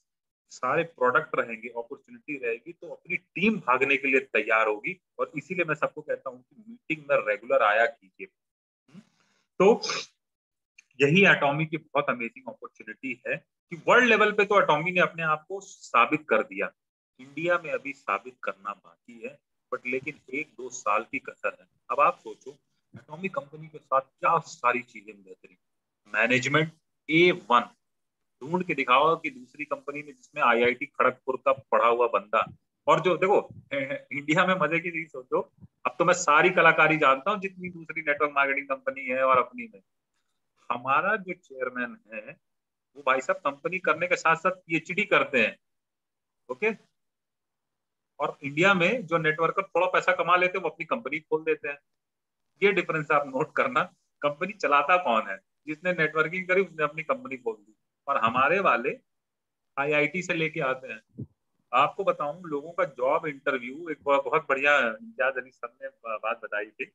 सारे प्रोडक्ट रहेंगे, अपॉर्चुनिटी रहेगी, तो अपनी टीम भागने के लिए तैयार होगी। और इसीलिए मैं सबको कहता हूँ कि मीटिंग में रेगुलर आया कीजिए। तो यही एटॉमी की बहुत अमेजिंग अपॉर्चुनिटी है कि वर्ल्ड लेवल पे तो एटॉमी ने अपने आप को साबित कर दिया, इंडिया में अभी साबित करना बाकी है, बट लेकिन 1-2 साल की कसर है। अब आप सोचो एटॉमी कंपनी के साथ क्या सारी चीजें बेहतरीन, मैनेजमेंट A1, ढूंढ के दिखाओ कि दूसरी कंपनी में जिसमें IIT खड़गपुर का पढ़ा हुआ बंदा। और जो देखो इंडिया में मजे की चीज सोचो, अब तो मैं सारी कलाकारी जानता हूँ जितनी दूसरी नेटवर्क मार्केटिंग कंपनी है और अपनी में, हमारा जो चेयरमैन है वो भाई साहब कंपनी करने के साथ साथ PhD करते हैं। ओके, और इंडिया में जो नेटवर्कर थोड़ा पैसा कमा लेते हैं वो अपनी कंपनी खोल देते हैं। ये डिफरेंस आप नोट करना, कंपनी चलाता कौन है, जिसने नेटवर्किंग करी उसने अपनी कंपनी खोल दी। और हमारे वाले IIT से लेके आते हैं। आपको बताऊं, लोगों का जॉब इंटरव्यू, एक बहुत बढ़िया इम्तियाज अली सर ने बात बताई थी,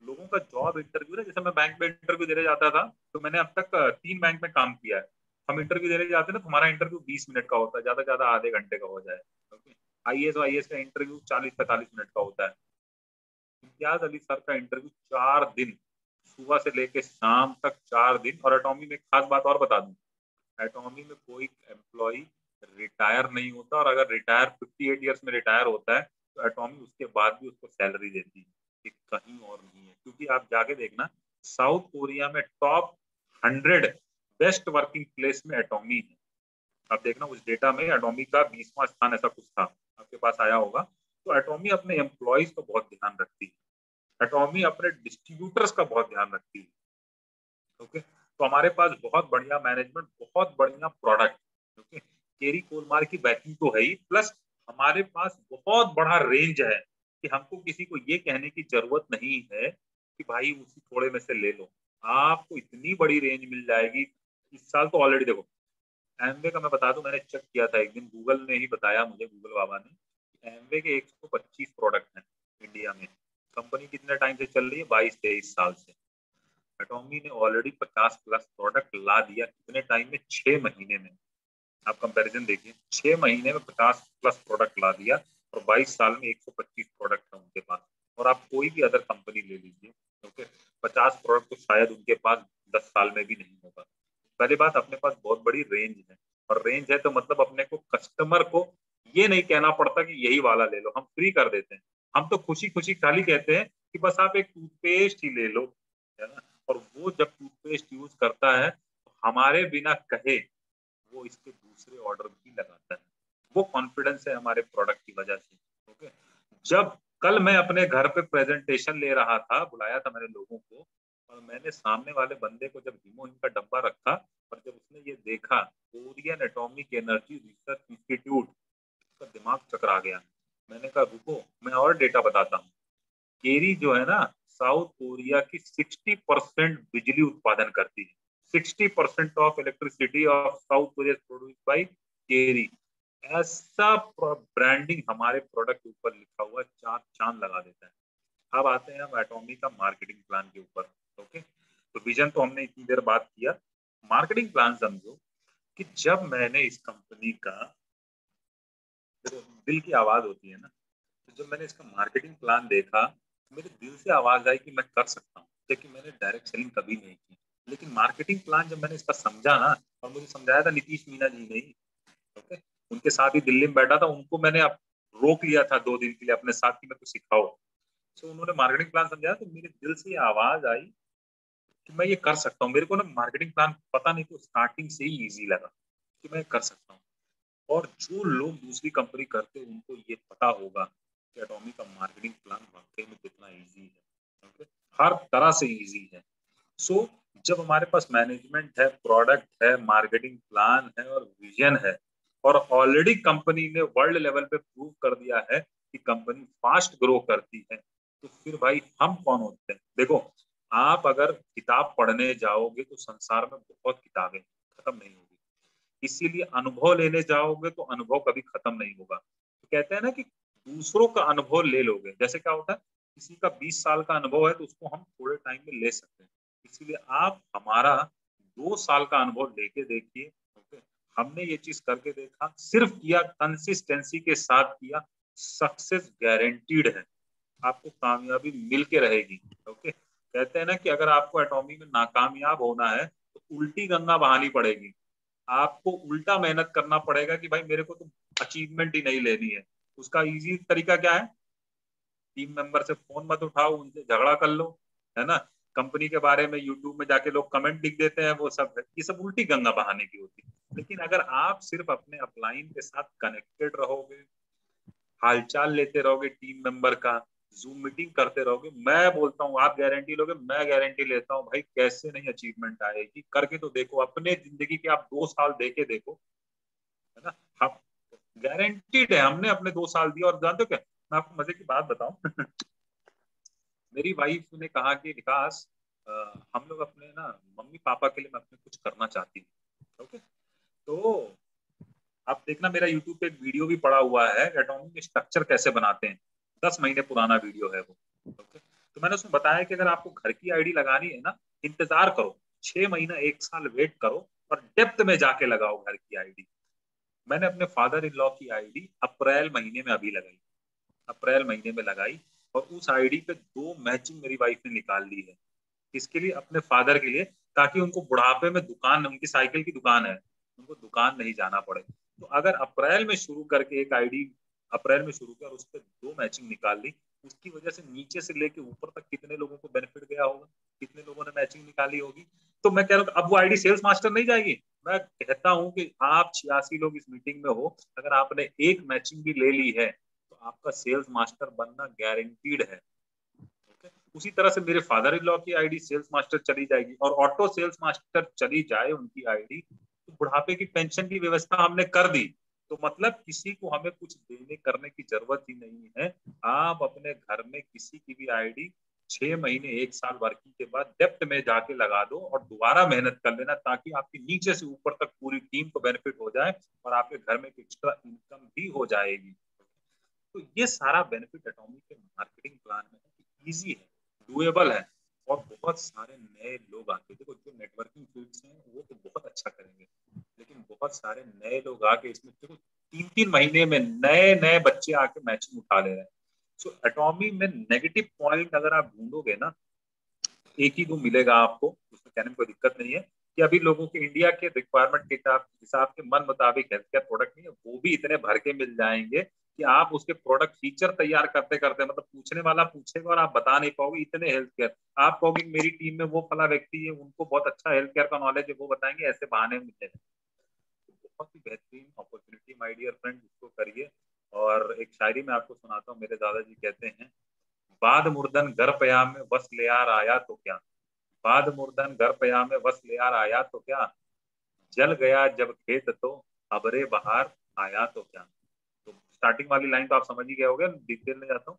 लोगों का जॉब इंटरव्यू ना, जैसे मैं बैंक में इंटरव्यू देने जाता था, तो मैंने अब तक 3 बैंक में काम किया है। हम इंटरव्यू देने जाते हैं ना, तुम्हारा इंटरव्यू 20 मिनट का होता है, ज्यादा से ज्यादा आधे घंटे का हो जाए। IAS और IAS का इंटरव्यू 40-45 मिनट का होता है। इम्तियाज अली सर का इंटरव्यू 4 दिन, सुबह से लेके शाम तक 4 दिन। और एटॉमी में खास बात और बता दूं, एटॉमी में कोई एम्प्लॉय रिटायर नहीं होता, और अगर रिटायर 58 ईयर्स में रिटायर होता है तो एटॉमी उसके बाद भी उसको सैलरी देती है, कि कहीं और नहीं है। क्योंकि आप जाके देखना, साउथ कोरिया में टॉप 100 बेस्ट वर्किंग प्लेस में एटॉमी है। आप देखना उस डेटा में एटॉमी का 20वां स्थान ऐसा कुछ था, आपके पास आया होगा। तो एटॉमी अपने एम्प्लॉयज का बहुत ध्यान रखती है, एटॉमी अपने डिस्ट्रीब्यूटर्स का बहुत ध्यान रखती है। ओके, तो हमारे पास बहुत बढ़िया मैनेजमेंट, बहुत बढ़िया प्रोडक्ट। ओके, केरी कोलमार की बैकिंग तो है ही, प्लस हमारे पास बहुत बड़ा रेंज है कि हमको किसी को ये कहने की जरूरत नहीं है कि भाई उसी थोड़े में से ले लो। आपको इतनी बड़ी रेंज मिल जाएगी। इस साल तो ऑलरेडी देखो, एमवे का मैं बता दूं, मैंने चेक किया था एक दिन, गूगल ने ही बताया मुझे, गूगल बाबा ने, एमवे के 125 प्रोडक्ट हैं इंडिया में। कंपनी कितने टाइम से चल रही है? 22-23 साल से। एटॉमी ने ऑलरेडी 50 प्लस प्रोडक्ट ला दिया, कितने टाइम में? 6 महीने में। आप कंपैरिजन देखिए, 6 महीने में 50 प्लस प्रोडक्ट ला दिया, और 22 साल में 125 प्रोडक्ट है उनके पास। और आप कोई भी अदर कंपनी ले लीजिए, ओके, 50 प्रोडक्ट तो शायद उनके पास 10 साल में भी नहीं होगा। पहली बात, अपने पास बहुत बड़ी रेंज है, और रेंज है तो मतलब अपने को कस्टमर को ये नहीं कहना पड़ता कि यही वाला ले लो, हम फ्री कर देते हैं। हम तो खुशी खुशी खाली कहते हैं कि बस आप एक टूथपेस्ट ही ले लो, है ना। और वो जब टूथपेस्ट यूज करता है तो हमारे बिना कहे वो इसके दूसरे ऑर्डर भी लगाता है। वो कॉन्फिडेंस है हमारे प्रोडक्ट की वजह से। ओके, जब कल मैं अपने घर पे प्रेजेंटेशन ले रहा था, बुलाया था मैंने लोगों को, और मैंने सामने वाले बंदे को जब हीमोइन का डब्बा रखा, और जब उसने ये देखा Korean atomic energy research institute, उसका दिमाग चकरा गया। मैंने कहा रुको, मैं और डेटा बताता हूँ। केरी जो है ना, साउथ कोरिया की 60% बिजली उत्पादन करती है। 60% of electricity of South Korea produce by केरी। ऐसा ब्रांडिंग हमारे प्रोडक्ट के ऊपर लिखा हुआ, 4 चांद लगा देता है। अब आते हैं हम एटॉमी का मार्केटिंग प्लान के ऊपर। ओके, तो विजन तो हमने इतनी देर बात किया, मार्केटिंग प्लान समझो कि जब मैंने इस कंपनी का, दिल की आवाज होती है ना, तो जब मैंने इसका मार्केटिंग प्लान देखा, मेरे दिल से आवाज आई कि मैं कर सकता हूँ, लेकिन मैंने डायरेक्ट सेलिंग कभी नहीं की। लेकिन मार्केटिंग प्लान जब मैंने इसका समझा ना, और मुझे समझाया था नीतीश मीना जी ने, ओके, उनके साथ ही दिल्ली में बैठा था, उनको मैंने अब रोक लिया था 2 दिन के लिए अपने साथ कि मैं तो सिखाओ। तो उन्होंने मार्केटिंग प्लान समझाया, तो मेरे दिल से आवाज आई कि मैं ये कर सकता हूँ। मेरे को ना मार्केटिंग प्लान पता नहीं, तो स्टार्टिंग से ही ईजी लगा कि मैं कर सकता हूँ। और जो लोग दूसरी कंपनी करते हैं उनको ये पता होगा कि एटॉमी का मार्केटिंग प्लान वाकई में कितना इजी है। ओके, हर तरह से इजी है। सो जब हमारे पास मैनेजमेंट है, प्रोडक्ट है, मार्केटिंग प्लान है और विजन है, और ऑलरेडी कंपनी ने वर्ल्ड लेवल पे प्रूव कर दिया है कि कंपनी फास्ट ग्रो करती है, तो फिर भाई हम कौन होते हैं? देखो, आप अगर किताब पढ़ने जाओगे तो संसार में बहुत किताबें, खत्म नहीं होगी। इसीलिए अनुभव लेने जाओगे तो अनुभव कभी खत्म नहीं होगा। तो कहते हैं ना कि दूसरों का अनुभव ले लोगे। जैसे क्या होता है, किसी का 20 साल का अनुभव है तो उसको हम थोड़े टाइम में ले सकते हैं। इसीलिए आप हमारा 2 साल का अनुभव लेके देखिए। ओके, हमने ये चीज करके देखा, सिर्फ किया, कंसिस्टेंसी के साथ किया, सक्सेस गारंटीड है, आपको कामयाबी मिल के रहेगी। ओके, कहते हैं ना कि अगर आपको एटॉमी में नाकामयाब होना है तो उल्टी गंगा बहानी पड़ेगी, आपको उल्टा मेहनत करना पड़ेगा कि भाई मेरे को तो अचीवमेंट ही नहीं लेनी है। उसका इजी तरीका क्या है, टीम मेंबर से फोन मत उठाओ, उनसे झगड़ा कर लो, है ना। कंपनी के बारे में यूट्यूब में जाके लोग कमेंट लिख देते हैं, वो सब है, ये सब उल्टी गंगा बहाने की होती है। लेकिन अगर आप सिर्फ अपने अपलाइन के साथ कनेक्टेड रहोगे, हालचाल लेते रहोगे टीम मेंबर का, जूम मीटिंग करते रहोगे, मैं बोलता हूँ आप गारंटी लोगे, मैं गारंटी लेता हूँ भाई, कैसे नहीं अचीवमेंट आएगी। करके तो देखो, अपने जिंदगी के आप 2 साल देके देखो, है ना। हम गारंटीड है, हमने अपने 2 साल दिए। और जानते हो क्या, मैं आपको मजे की बात बताऊं मेरी वाइफ ने कहा कि विकास, हम लोग अपने ना मम्मी पापा के लिए मैं अपने कुछ करना चाहती हूँ। ओके, तो आप देखना, मेरा यूट्यूब पे एक वीडियो भी पड़ा हुआ है, एटॉमी में स्ट्रक्चर कैसे बनाते हैं, 10 महीने पुराना वीडियो है वो। ओके, तो मैंने उसमें बताया कि अगर आपको घर की आईडी लगानी है ना, इंतजार करो, 6 महीना 1 साल वेट करो और डेप्थ में जाके लगाओ घर की आईडी। मैंने अपने फादर इन लॉ की आईडी अप्रैल महीने में अभी लगाई, अप्रैल महीने में लगाई, और उस आईडी पे 2 मैचिंग मेरी वाइफ ने निकाल ली है। किसके लिए? अपने फादर के लिए, ताकि उनको बुढ़ापे में दुकान, उनकी साइकिल की दुकान है, उनको दुकान नहीं जाना पड़े। तो अगर अप्रैल में शुरू करके एक आईडी अप्रैल में शुरू किया और उस पर 2 मैचिंग निकाल ली, उसकी वजह से नीचे से लेके ऊपर तक कितने लोगों को बेनिफिट गया होगा, कितने लोगों ने मैचिंग निकाली होगी। तो मैं कह रहा हूँ अब वो आईडी सेल्स मास्टर नहीं जाएगी। मैं कहता हूँ कि आप 86 लोग इस मीटिंग में हो, अगर आपने एक मैचिंग भी ले ली है तो आपका सेल्स मास्टर बनना गारंटीड है। उसी तरह से मेरे फादर इन लॉ की आईडी सेल्स मास्टर चली जाएगी, और ऑटो सेल्स मास्टर चली जाए उनकी आईडी, तो बुढ़ापे की पेंशन की व्यवस्था हमने कर दी। तो मतलब किसी को हमें कुछ देने करने की जरूरत ही नहीं है। आप अपने घर में किसी की भी आईडी 6 महीने 1 साल वर्किंग के बाद डेप्थ में जाके लगा दो और दोबारा मेहनत कर लेना, ताकि आपकी नीचे से ऊपर तक पूरी टीम को बेनिफिट हो जाए और आपके घर में एक्स्ट्रा इनकम भी हो जाएगी। तो ये सारा बेनिफिट एटॉमी के मार्केटिंग प्लान में है, इजी है, डुएबल है, और बहुत सारे नए लोग आते हैं। देखो, जो नेटवर्किंग फील्ड्स हैं वो तो बहुत अच्छा करेंगे, लेकिन बहुत सारे नए लोग आके इसमें, देखो 3-3 महीने में नए नए बच्चे आके मैचिंग उठा ले रहे हैं। सो एटॉमी में नेगेटिव पॉइंट अगर आप ढूंढोगे ना, एक ही दो मिलेगा आपको, उसमें कहने में कोई दिक्कत नहीं है कि अभी लोगों के इंडिया के रिक्वायरमेंट के हिसाब के मन मुताबिक हेल्थ केयर प्रोडक्ट नहीं है, वो भी इतने भर के मिल जाएंगे कि आप उसके प्रोडक्ट फीचर तैयार करते करते, मतलब पूछने वाला पूछेगा और आप बता नहीं पाओगे, इतने हेल्थ केयर। आप कहोगे मेरी टीम में वो फला व्यक्ति है, उनको बहुत अच्छा हेल्थ केयर का नॉलेज है, वो बताएंगे, ऐसे बहाने मिलेगा। बहुत ही बेहतरीन अपॉर्चुनिटी माय डियर फ्रेंड, इसको करिए। और एक शायरी में आपको सुनाता हूँ, मेरे दादाजी कहते हैं, बाद मुर्दन घर पयाम में बस ले यार आया तो क्या, बाद मुर्दन घर पयाम में बस ले यार आया तो क्या, जल गया जब खेत तो अबरे बहार आया तो क्या। तो स्टार्टिंग वाली लाइन तो आप समझ ही गए होंगे, डिटेल में जाता हूँ।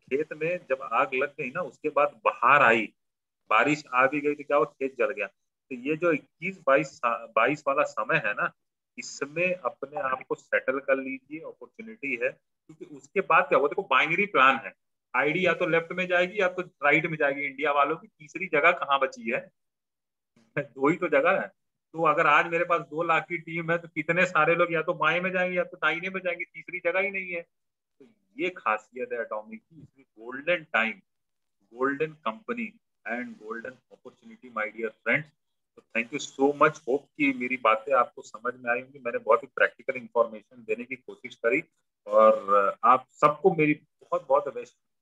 खेत में जब आग लग गई ना, उसके बाद बहार आई, बारिश आ भी गई तो क्या हुआ, खेत जल गया। तो ये जो 21-22 वाला समय है ना, इसमें अपने आप को सेटल कर लीजिए, अपॉर्चुनिटी है। क्योंकि उसके बाद क्या होगा, देखो बाइनरी प्लान है, आईडी या तो लेफ्ट में जाएगी या तो राइट में जाएगी, इंडिया वालों की तीसरी जगह कहाँ बची है? 2 ही तो जगह है। तो अगर आज मेरे पास 2 लाख की टीम है तो कितने सारे लोग या तो बाएं में जाएंगे या तो दाहिने में जाएंगे, तीसरी जगह ही नहीं है। तो ये खासियत है एटॉमिक की, इसमें golden time, golden company and golden opportunity my dear friends. तो thank you so much, hope कि मेरी बातें आपको समझ में आई होंगी। मैंने बहुत ही प्रैक्टिकल इंफॉर्मेशन देने की कोशिश करी, और आप सबको मेरी बहुत बहुत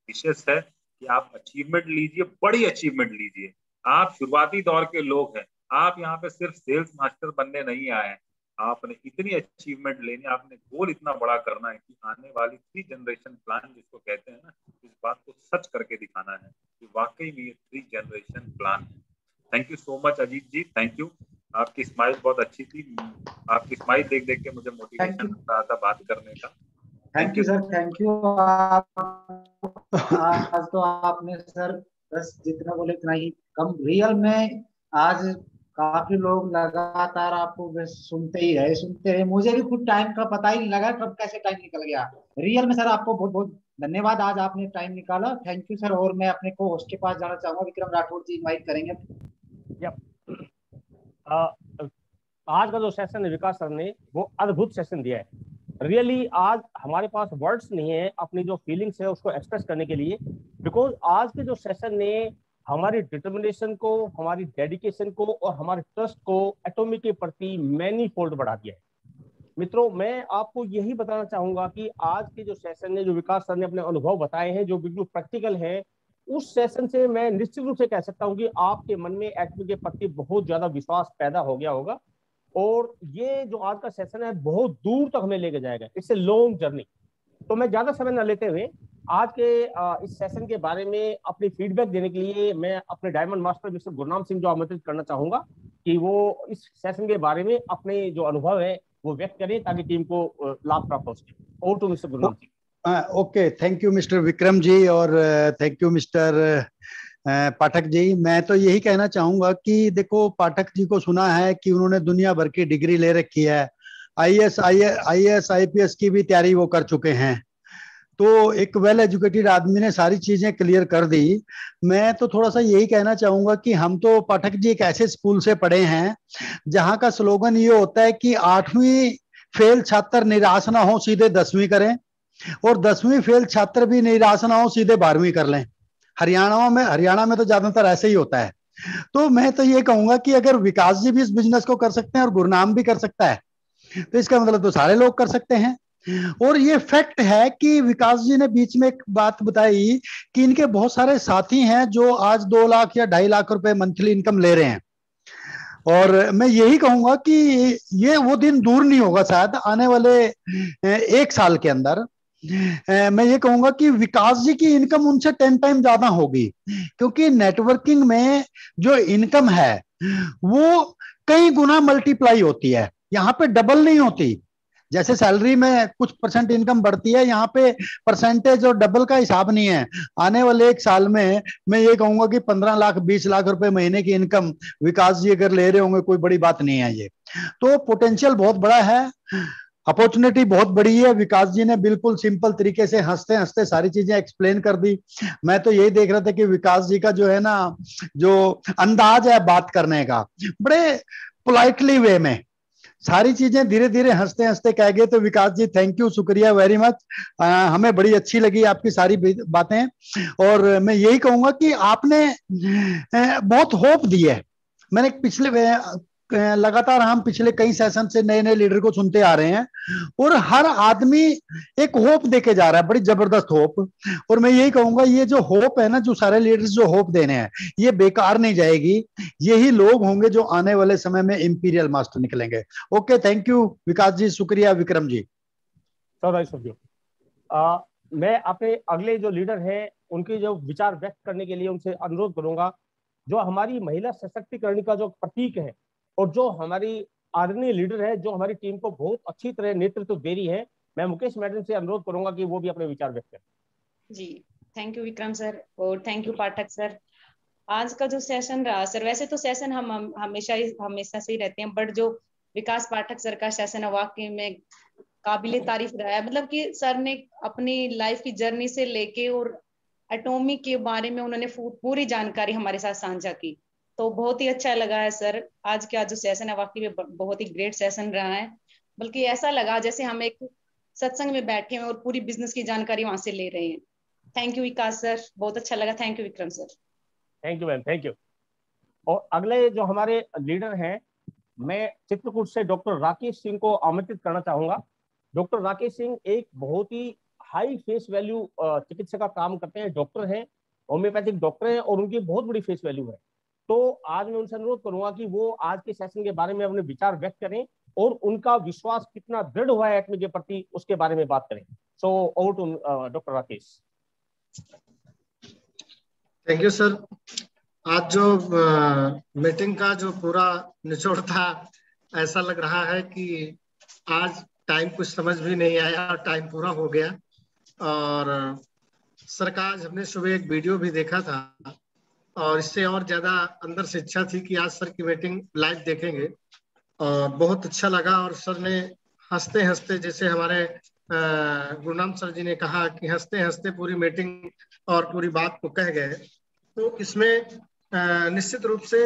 विशेष है कि आप अचीवमेंट लीजिए, बड़ी अचीवमेंट लीजिए। आप शुरुआती दौर के लोग हैं, आप यहाँ पे सिर्फ सेल्स मास्टर बनने नहीं आए हैं, आपने इतनी अचीवमेंट लेनी, आपने गोल इतना बड़ा करना है कि आने वाली 3 जनरेशन प्लान जिसको कहते हैं ना, इस बात को सच करके दिखाना है कि वाकई में ये 3 जनरेशन प्लान है। Thank you so much Ajit ji, thank you. आपकी स्माइल बहुत अच्छी थी, आपकी स्माइल देख देख के मुझे मोटिवेशन मिल रहा था बात करने का। Thank you sir, thank you. आज तो आपने सर बस जितना बोले इतना ही कम। रियल में आज काफी लोग लगातार आपको बस सुनते ही रहे। मुझे भी कुछ टाइम का पता ही नहीं लगा कब कैसे टाइम निकल गया। रियल में सर आपको बहुत बहुत धन्यवाद, आज आपने टाइम निकाला, थैंक यू सर। और मैं अपने को होस्ट के पास जाना चाहूंगा, विक्रम राठौर जी इनवाइट करेंगे। आज का जो सेशन है विकास सर ने वो अद्भुत सेशन दिया है। रियली आज हमारे पास वर्ड्स नहीं है अपनी जो फीलिंग्स है उसको एक्सप्रेस करने के लिए, बिकॉज आज के जो सेशन ने हमारी डिटर्मिनेशन को, हमारी डेडिकेशन को और हमारे ट्रस्ट को एटॉमिक के प्रति मैनी फोल्ड बढ़ा दिया है। मित्रों, मैं आपको यही बताना चाहूंगा कि आज के जो सेशन ने, जो विकास सर ने अपने अनुभव बताए हैं जो बिल्कुल प्रैक्टिकल है, उस सेशन से मैं निश्चित रूप से कह सकता हूं कि आपके मन में एटॉमिक के प्रति बहुत ज्यादा विश्वास पैदा हो गया होगा। और ये जो आज का सेशन है बहुत दूर तक हमें लेके जाएगा। It's a long journey. तो मैं ज्यादा समय न लेते हुए आज के इस सेशन के बारे में अपनी फीडबैक देने के लिए मैं अपने diamond master mister Gurnam Singh जो आमंत्रित करना चाहूंगा कि वो इस सेशन के बारे में अपने जो अनुभव है वो व्यक्त करें ताकि टीम को लाभ प्राप्त हो सके। Over to Mister Gurnam Singh. Okay, thank you Mister Vikram ji और thank you Mister Pathak ji. मैं तो यही कहना चाहूंगा कि देखो, पाठक जी को सुना है कि उन्होंने दुनिया भर की डिग्री ले रखी है, आईएएस आईपीएस की भी तैयारी वो कर चुके हैं। तो एक वेल एजुकेटेड आदमी ने सारी चीजें क्लियर कर दी। मैं तो थोड़ा सा यही कहना चाहूंगा कि हम तो पाठक जी एक ऐसे स्कूल से पढ़े हैं जहां का स्लोगन ये होता है कि 8वीं फेल छात्र निराश ना हो, सीधे 10वीं करें, और 10वीं फेल छात्र भी निराश ना हो, सीधे 12वीं कर लें। हरियाणा में तो ज्यादातर ऐसे ही होता है। तो मैं तो ये कहूंगा कि अगर विकास जी भी इस बिजनेस को कर सकते हैं और गुरनाम भी कर सकता है, तो इसका मतलब तो सारे लोग कर सकते हैं। और ये फैक्ट है कि विकास जी ने बीच में एक बात बताई कि इनके बहुत सारे साथी हैं जो आज 2 लाख या 2.5 लाख रुपए मंथली इनकम ले रहे हैं। और मैं यही कहूंगा कि ये वो दिन दूर नहीं होगा, शायद आने वाले 1 साल के अंदर मैं ये कहूंगा कि विकास जी की इनकम उनसे 10 टाइम ज्यादा होगी, क्योंकि नेटवर्किंग में जो इनकम है वो कई गुना मल्टीप्लाई होती है, यहाँ पे डबल नहीं होती। जैसे सैलरी में कुछ परसेंट इनकम बढ़ती है, यहाँ पे परसेंटेज और डबल का हिसाब नहीं है। आने वाले 1 साल में मैं ये कहूंगा कि 15 लाख 20 लाख रुपए महीने की इनकम विकास जी अगर ले रहे होंगे, कोई बड़ी बात नहीं है ये। तो पोटेंशियल बहुत बड़ा है, अपॉर्चुनिटी बहुत बड़ी है। विकास जी ने बिल्कुल सिंपल तरीके से हंसते हंसते सारी चीजें एक्सप्लेन कर दी। मैं तो यही देख रहा था कि विकास जी का जो है ना, जो अंदाज है बात करने का, बड़े पोलाइटली वे में सारी चीजें धीरे धीरे हंसते हंसते कह गए। तो विकास जी थैंक यू, शुक्रिया वेरी मच। हमें बड़ी अच्छी लगी आपकी सारी बातें। और मैं यही कहूंगा कि आपने बहुत होप दी है। मैंने लगातार हम पिछले कई सेशन से नए नए लीडर को सुनते आ रहे हैं और हर आदमी एक होप देके जा रहा है, बड़ी जबरदस्त होप। और मैं यही कहूंगा ये जो होप है ना, जो सारे लीडर्स जो होप देने हैं, ये बेकार नहीं जाएगी। यही लोग होंगे जो आने वाले समय में इंपीरियल मास्टर निकलेंगे। ओके, थैंक यू विकास जी, शुक्रिया विक्रम जी। मैं अपने अगले जो लीडर हैं उनके जो विचार व्यक्त करने के लिए उनसे अनुरोध करूंगा। जो हमारी महिला सशक्तिकरण का जो प्रतीक है और जो हमारी आदरणीय लीडर है, जो हमारी टीम को बहुत अच्छी तरह नेतृत्व दे रही है, मैं मुकेश मैडम से अनुरोध करूंगा कि वो भी अपने विचार व्यक्त करें। जी, थैंक यू विक्रम सर और थैंक यू पाठक सर। आज का जो सेशन रहा सर, वैसे तो सेशन हम हमेशा से ही रहते हैं, बट जो विकास पाठक सर का सेशन है वाकई में काबिले तारीफ रहा है। मतलब कि सर ने अपनी लाइफ की जर्नी से लेके और एटॉमिक के बारे में उन्होंने पूरी जानकारी हमारे साथ साझा की, तो बहुत ही अच्छा लगा है सर। आज का जो सेशन है वाकई में बहुत ही ग्रेट सेशन रहा है, बल्कि ऐसा लगा जैसे हम एक सत्संग में बैठे हैं और पूरी बिजनेस की जानकारी वहां से ले रहे हैं। थैंक यू विकास सर, बहुत अच्छा लगा। Thank you Vikram sir. Thank you ma'am, thank you. और अगले जो हमारे लीडर हैं, मैं चित्रकूट से डॉक्टर राकेश सिंह को आमंत्रित करना चाहूंगा। डॉक्टर राकेश सिंह एक बहुत ही हाई फेस वैल्यू चिकित्सा का काम करते हैं, डॉक्टर हैं, होम्योपैथिक डॉक्टर हैं और उनकी बहुत बड़ी फेस वैल्यू है। तो आज मैं उनसे अनुरोध करूंगा कि वो आज के सेशन के बारे में अपने विचार व्यक्त करें और उनका विश्वास कितना दृढ़ हुआ है एटमी के प्रति उसके बारे में बात करें। So over to doctor Rakesh. Thank you sir. आज जो मीटिंग का जो पूरा निचोड़ था, ऐसा लग रहा है कि आज टाइम कुछ समझ भी नहीं आया और टाइम पूरा हो गया। और सर का आज हमने सुबह एक वीडियो भी देखा था और इससे और ज्यादा अंदर से इच्छा थी कि आज सर की मीटिंग लाइव देखेंगे। और बहुत अच्छा लगा। और सर ने हंसते हंसते, जैसे हमारे गुरनाम सर जी ने कहा कि हंसते हंसते पूरी मीटिंग और पूरी बात को कह गए। तो इसमें निश्चित रूप से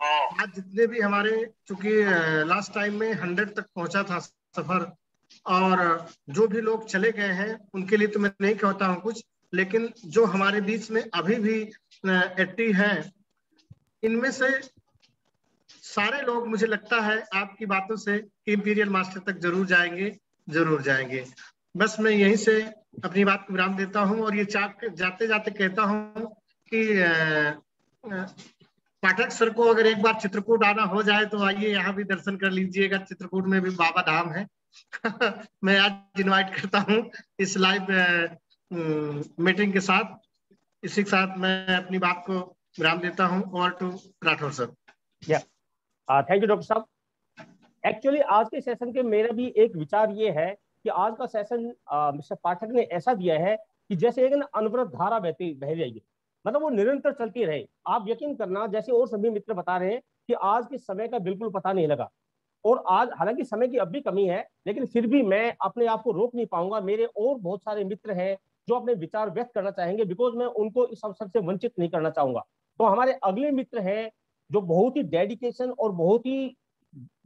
आज जितने भी हमारे, चूंकि लास्ट टाइम में 100 तक पहुंचा था सफर, और जो भी लोग चले गए हैं उनके लिए तो मैं नहीं कहता हूँ कुछ, लेकिन जो हमारे बीच में अभी भी 80 हैं, इनमें से सारे लोग मुझे लगता है आपकी बातों से कि इंपीरियल मास्टर तक जरूर जाएंगे, जरूर जाएंगे। बस मैं यहीं से अपनी बात को विराम देता हूं और ये जाते जाते कहता हूं कि पाठक सर को अगर एक बार चित्रकूट आना हो जाए तो आइए, यहाँ भी दर्शन कर लीजिएगा। चित्रकूट में भी बाबा धाम है। मैं आज इनवाइट करता हूँ इस लाइव मीटिंग के साथ। इसी के साथ मैं अपनी बात को विराम देता हूँ। और to Rathore sir. Thank you doctor साहब। एक्चुअली आज के सेशन के मेरा भी एक विचार ये है कि आज का सेशन मिस्टर पाठक ने ऐसा दिया है कि जैसे एक अनवरत धारा बह जाएगी, मतलब वो निरंतर चलती रहे। आप यकीन करना, जैसे और सभी मित्र बता रहे हैं कि आज के समय का बिल्कुल पता नहीं लगा। और आज हालांकि समय की अब भी कमी है, लेकिन फिर भी मैं अपने आप को रोक नहीं पाऊंगा। मेरे और बहुत सारे मित्र हैं जो अपने विचार व्यक्त करना चाहेंगे, बिकॉज मैं उनको इस अवसर से वंचित नहीं करना चाहूंगा। तो हमारे अगले मित्र हैं जो बहुत ही डेडिकेशन और बहुत ही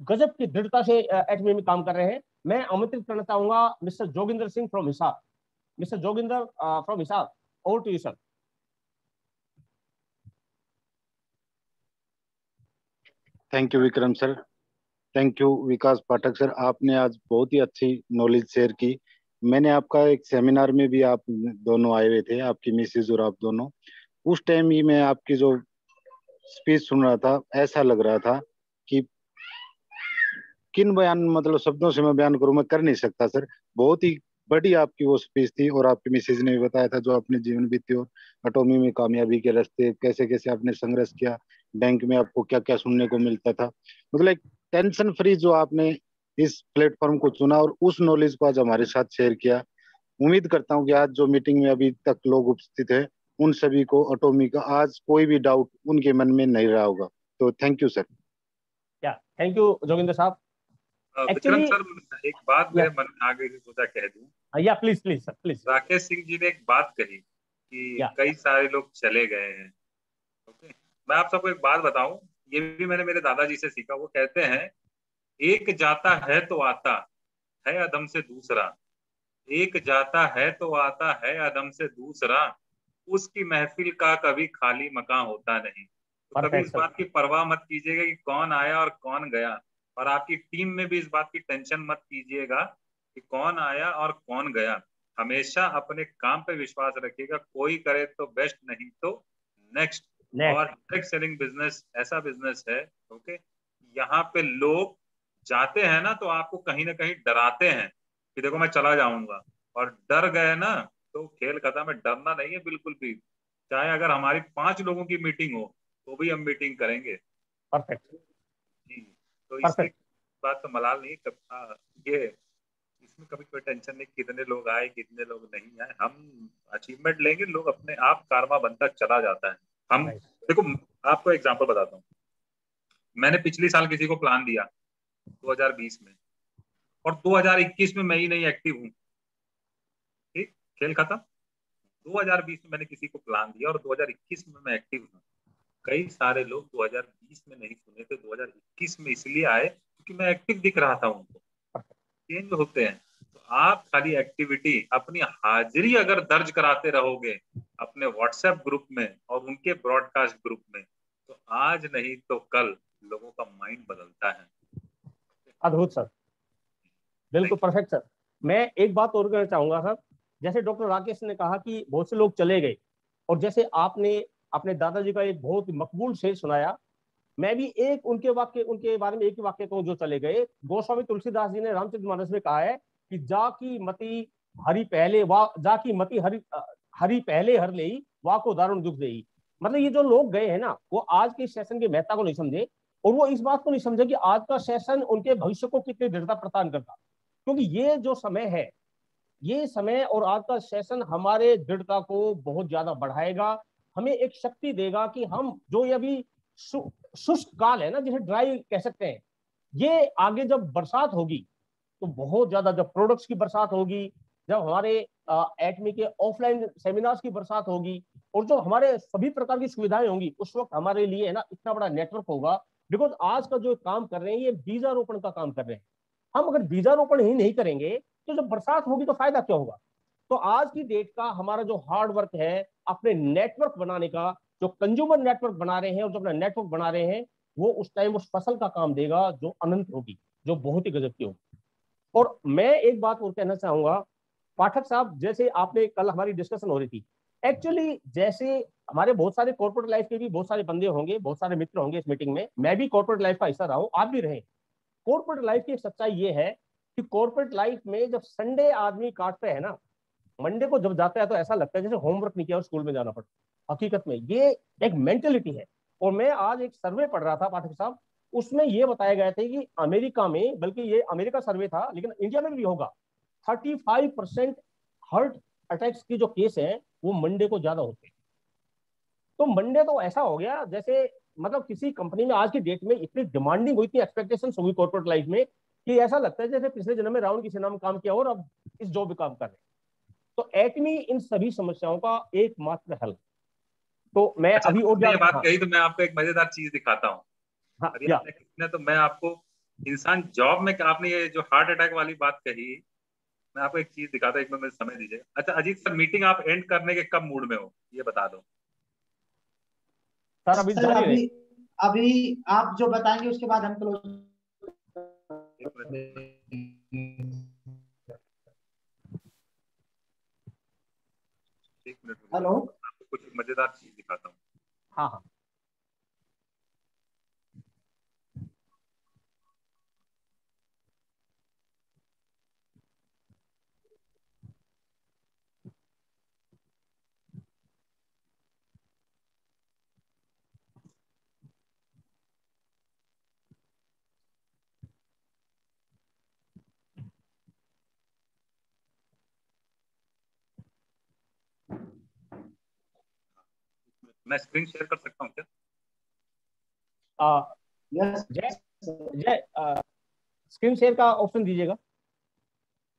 गजब की दृढ़ता से एटमी में काम कर रहे हैं। मैं आमंत्रित करना चाहूंगा mister Joginder Singh from Hisar. Mister Joginder from Hisar, over to you sir. Thank you Vikram sir. Thank you Vikas Pathak sir. आपने आज बहुत ही अच्छी नॉलेज शेयर की। मैंने आपका एक सेमिनार में भी आप दोनों आए हुए थे, आपकी मिसेज और आप दोनों। उस टाइम ही मैं आपकी जो स्पीच सुन रहा था, ऐसा लग रहा था कि किन बयान, मतलब शब्दों से मैं बयान करूं, मैं कर नहीं सकता सर। बहुत ही बड़ी आपकी वो स्पीच थी। और आपकी मिसेज ने भी बताया था जो अपने जीवन बीती और एटॉमी में कामयाबी के रास्ते, कैसे कैसे आपने संघर्ष किया, बैंक में आपको क्या क्या सुनने को मिलता था। मतलब एक टेंशन फ्री जो आपने इस प्लेटफॉर्म को चुना और उस नॉलेज को आज हमारे साथ शेयर किया। उम्मीद करता हूँ कि आज जो मीटिंग में अभी तक लोग उपस्थित है, उन सभी को एटॉमी का आज कोई भी डाउट उनके मन में नहीं रहा होगा। तो thank you sir. Thank you Joginder साहब। विक्रम सर, एक बात मेरे मन में आ गई, सोचा कह दूं। या please please sir please. Rakesh Singh ji ने एक बात कही कि कई सारे लोग चले गए हैं। ओके, मैं आप सबको एक बात बताऊं, ये भी मैंने मेरे दादाजी से सीखा। वो कहते हैं, एक जाता है तो आता है अदम से दूसरा, एक जाता है तो आता है अदम से दूसरा, उसकी महफिल का कभी खाली मकान होता नहीं। तो कभी इस बात की परवाह मत कीजिएगा कि कौन आया और कौन गया। और आपकी टीम में भी इस बात की टेंशन मत कीजिएगा कि कौन आया और कौन गया। हमेशा अपने काम पे विश्वास रखिएगा। कोई करे तो बेस्ट, नहीं तो नेक्स्ट। और डायरेक्ट सेलिंग बिजनेस ऐसा बिजनेस है, ओके, यहाँ पे लोग जाते हैं ना तो आपको कहीं ना कहीं डराते हैं कि देखो मैं चला जाऊंगा, और डर गए ना तो खेल खत्म है। डरना नहीं है बिल्कुल भी। चाहे अगर हमारी 5 लोगों की मीटिंग हो तो भी हम मीटिंग करेंगे। परफेक्ट जी, तो इसमें बात तो मलाल नहीं। ये इसमें कभी कोई टेंशन नहीं कितने लोग आए कितने लोग नहीं आए। हम अचीवमेंट लेंगे, लोग अपने आप कारवा बनता चला जाता है। हम देखो, आपको एग्जांपल बताता हूँ। मैंने पिछली साल किसी को प्लान दिया 2020 में, और 2021 में मैं ही नहीं एक्टिव हूँ। ठीक, खेल खत्म। 2020 में मैंने किसी को प्लान दिया और 2021 में मैं एक्टिव हूँ। कई सारे लोग 2020 में नहीं सुने थे, 2021 में इसलिए आए क्योंकि मैं एक्टिव दिख रहा था उनको। चेंज होते हैं। तो आप खाली एक्टिविटी, अपनी हाजिरी अगर दर्ज कराते रहोगे अपने व्हाट्सएप ग्रुप में और उनके ब्रॉडकास्ट ग्रुप में, तो आज नहीं तो कल लोगों का माइंड बदलता है। अद्भुत सर, बिल्कुल परफेक्ट सर। मैं एक बात और कहना चाहूंगा सर, जैसे डॉक्टर राकेश ने कहा कि बहुत से लोग चले गए, और जैसे आपने अपने दादाजी का एक बहुत मकबूल शेर सुनाया, मैं भी एक उनके बारे में एक ही वाक्य कहूँ जो चले गए। गोस्वामी तुलसीदास जी ने रामचरितमानस में कहा है कि जा की मति हरि पहले हरि पहले हर ले, वाह को दारुण दुख देई। मतलब ये जो लोग गए हैं ना, वो आज के सेशन की महत्ता को नहीं समझे, और वो इस बात को नहीं समझे कि आज का सेशन उनके भविष्य को कितनी दृढ़ता प्रदान करता। क्योंकि ये जो समय है, ये समय और आज का सेशन हमारे दृढ़ता को बहुत ज्यादा बढ़ाएगा, हमें एक शक्ति देगा कि हम जो ये अभी शुष्क काल है ना, जिसे ड्राई कह सकते हैं, ये आगे जब बरसात होगी तो बहुत ज्यादा, जब प्रोडक्ट्स की बरसात होगी, जब हमारे एटमी के ऑफलाइन सेमिनार्स की बरसात होगी, और जो हमारे सभी प्रकार की सुविधाएं होंगी, उस वक्त हमारे लिए है ना इतना बड़ा नेटवर्क होगा। बिकॉज आज का जो काम कर रहे हैं ये बीजारोपण का काम कर रहे हैं। हम अगर बीजारोपण ही नहीं करेंगे तो जब बरसात होगी तो फायदा क्या होगा। तो आज की डेट का हमारा जो हार्ड वर्क है अपने नेटवर्क बनाने का, जो कंज्यूमर नेटवर्क बना रहे हैं और जो अपना नेटवर्क बना रहे हैं, वो उस टाइम उस फसल का काम देगा जो अनंत होगी, जो बहुत ही गजब की होगी। और मैं एक बात और कहना चाहूंगा पाठक साहब, जैसे आपने कल हमारी डिस्कशन हो रही थी, एक्चुअली जैसे हमारे बहुत सारे कॉर्पोरेट लाइफ के भी बहुत सारे बंदे होंगे, बहुत सारे मित्र होंगे इस मीटिंग में, मैं भी कॉर्पोरेट लाइफ का हिस्सा रहा हूं, आप भी रहे। कॉर्पोरेट लाइफ की एक सच्चाई ये है कि कॉर्पोरेट लाइफ में जब संडे आदमी काटते हैं ना, मंडे को जब जाता है तो ऐसा लगता है जैसे होमवर्क नहीं किया और स्कूल में जाना पड़ता। हकीकत में ये एक मेंटेलिटी है। और मैं आज एक सर्वे पढ़ रहा था पाठक साहब, उसमें ये बताया गया था कि अमेरिका में, बल्कि ये अमेरिका सर्वे था लेकिन इंडिया में भी होगा, 35% हार्ट अटैक्स की जो केस है वो मंडे को ज्यादा होते हैं। तो मंडे तो ऐसा हो गया जैसे, मतलब किसी कंपनी में आज की डेट में इतनी डिमांडिंग हुई, इतनी एक्सपेक्टेशन हुई कॉर्पोरेट लाइफ में, कि ऐसा लगता है जैसे पिछले जन्म में रावण किसी नाम काम किया और अब इस जॉब में काम कर रहे हैं। तो एटमी इन सभी समस्याओं का एकमात्र हल। तो मैं अच्छा, अभी और ये बात कही तो मैं आपको एक मजेदार चीज दिखाता हूँ। हाँ, अभी आपने कितने, तो मैं आपको इंसान जॉब में, आपने ये जो हार्ट अटैक वाली बात कही, मैं आपको एक चीज दिखाता हूँ, एक मिनट समय दीजिएगा। अच्छा अजीत सर, मीटिंग आप एंड करने के कब मूड में हो ये बता दो। सर अभी सर जारी अभी अभी आप जो बताएंगे उसके बाद हम क्लोज। एक मिनट, हेलो, आपको कुछ मजेदार चीज दिखाता हूँ। हाँ हाँ मैं स्क्रीन शेयर कर सकता हूँ क्या? यस जय जय स्क्रीन शेयर का ऑप्शन दीजिएगा।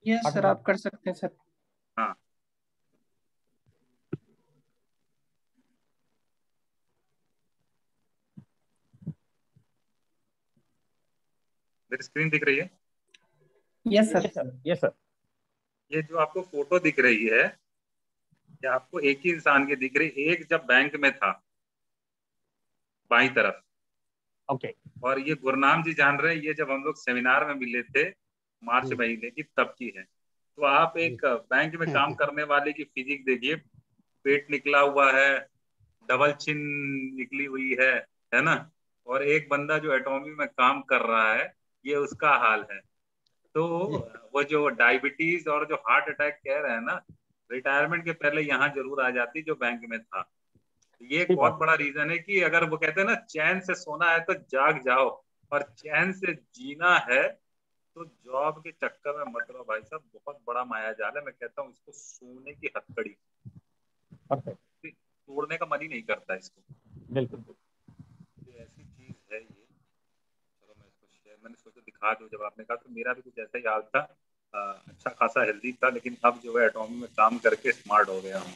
यस सर, आप कर सकते हैं सर। हाँ, मेरी स्क्रीन दिख रही है? Yes sir. Yes sir. ये जो आपको फोटो दिख रही है, ये आपको एक ही इंसान की दिख रही। एक जब बैंक में था बाई तरफ, ओके। और ये गुरनाम जी जान रहे हैं, ये जब हम लोग सेमिनार में मिले थे मार्च महीने की, तब की है। तो आप एक बैंक में काम करने वाले की फिजिक देखिए, पेट निकला हुआ है, डबल चिन निकली हुई है ना। और एक बंदा जो एटॉमी में काम कर रहा है, ये उसका हाल है। तो वो जो डायबिटीज और जो हार्ट अटैक कह रहे हैं ना, रिटायरमेंट के पहले यहाँ जरूर आ जाती जो बैंक में था। ये एक बहुत बड़ा रीजन है कि अगर वो कहते हैं ना, चैन से सोना है तो जाग जाओ, और चैन से जीना है तो जॉब के चक्कर में मत रहो भाई साहब। बहुत बड़ा माया जाल है, मैं कहता हूँ इसको सोने की हथकड़ी, तोड़ने का मन ही नहीं करता इसको। बिल्कुल ऐसी चीज है ये। चलो मैं इसको शेयर, मैंने सोचा दिखा दूं। जब आपने कहा तो मेरा भी कुछ ऐसा ही हाल था, अच्छा खासा हेल्दी था, लेकिन अब जो है एटॉमी में काम करके स्मार्ट हो गया हूँ।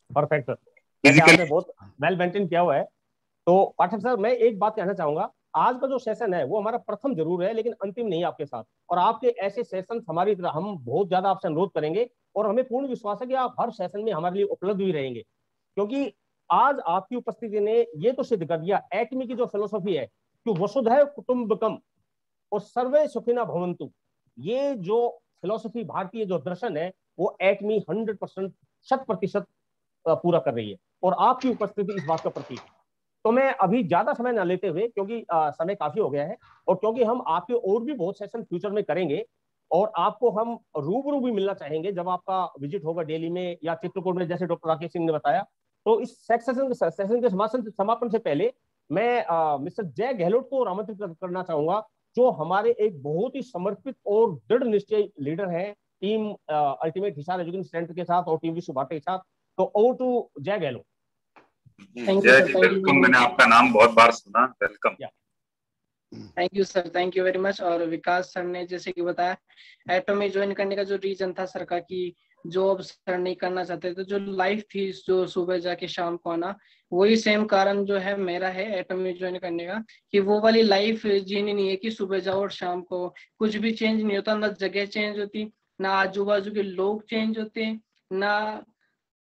परफेक्ट सर, वैसे आपने बहुत वेल मेंटेन किया हुआ है। तो पाठक सर, मैं एक बात कहना चाहूंगा, आज का जो सेशन है वो हमारा प्रथम जरूर है लेकिन अंतिम नहीं आपके साथ। और आपके ऐसे सेशन हमारी तरह हम बहुत ज्यादा आपसे अनुरोध करेंगे, और हमें पूर्ण विश्वास है कि आप हर सेशन में हमारे लिए उपलब्ध भी रहेंगे, क्योंकि आज आपकी उपस्थिति ने ये तो सिद्ध कर दिया एटमी की जो फिलोसॉफी है कि वसुधैव कुटुंबकम और सर्वे सुखिना भवंतु, ये जो फिलोसॉफी भारतीय जो दर्शन है वो एटमी 100% 100% पूरा कर रही है, और आपकी उपस्थिति इस बात का प्रतीक है। तो मैं अभी ज्यादा समय ना लेते हुए, क्योंकि समय काफी हो गया है, और क्योंकि हम आपके और भी बहुत सेशन फ्यूचर में करेंगे, और आपको हम रूबरू भी मिलना चाहेंगे जब आपका विजिट होगा दिल्ली में या चित्रकूट में, जैसे डॉक्टर राकेश सिंह ने बताया। तो इस सेशन के समापन से पहले मैं मिस्टर जय गहलोत को आमंत्रित करना चाहूंगा, जो हमारे एक बहुत ही समर्पित और दृढ़ निश्चय लीडर हैं team ultimate Hisar education centre के साथ और टीम विश्व भारती के साथ। तो ओवर टू जय गहलोत। जय जी, वेलकम। मैंने आपका नाम बहुत बार सुना। Welcome. Thank you sir, thank you very much. और विकास सर ने जैसे कि बताया, एटो में ज्वाइन करने का जो रीजन था सर का कि जॉब सर नहीं करना चाहते थे, जो लाइफ थी जो सुबह जाके शाम को आना, वही सेम कारण जो है मेरा है एटो में ज्वाइन करने का, कि वो वाली लाइफ जीनी नहीं है कि सुबह जाओ और शाम को कुछ भी चेंज नहीं होता, ना जगह चेंज होती, ना आजू बाजू के लोग चेंज होते, ना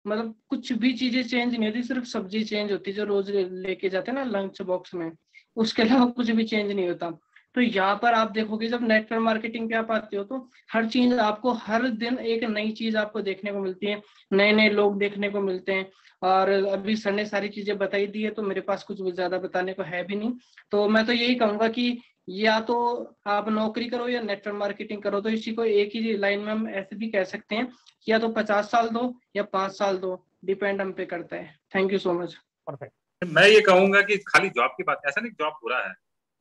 मतलब कुछ भी चीजें चेंज नहीं होती, सिर्फ सब्जी चेंज होती जो रोज लेके जाते हैं ना लंच बॉक्स में, उसके अलावा कुछ भी चेंज नहीं होता। तो यहाँ पर आप देखोगे जब नेटवर्क मार्केटिंग पे आप आते हो तो हर चीज आपको, हर दिन एक नई चीज आपको देखने को मिलती है, नए नए लोग देखने को मिलते हैं। और अभी सर ने सारी चीजें बताई दी है तो मेरे पास कुछ ज्यादा बताने को है भी नहीं। तो मैं तो यही कहूंगा कि या तो आप नौकरी करो या नेटवर्क मार्केटिंग करो, तो इसी को एक ही लाइन में हम ऐसे भी कह सकते हैं, या तो 50 साल दो या 5 साल दो, डिपेंड हम पे करता है। Thank you so much. Perfect. मैं ये कहूंगा कि खाली जॉब की बात, ऐसा नहीं जॉब बुरा है,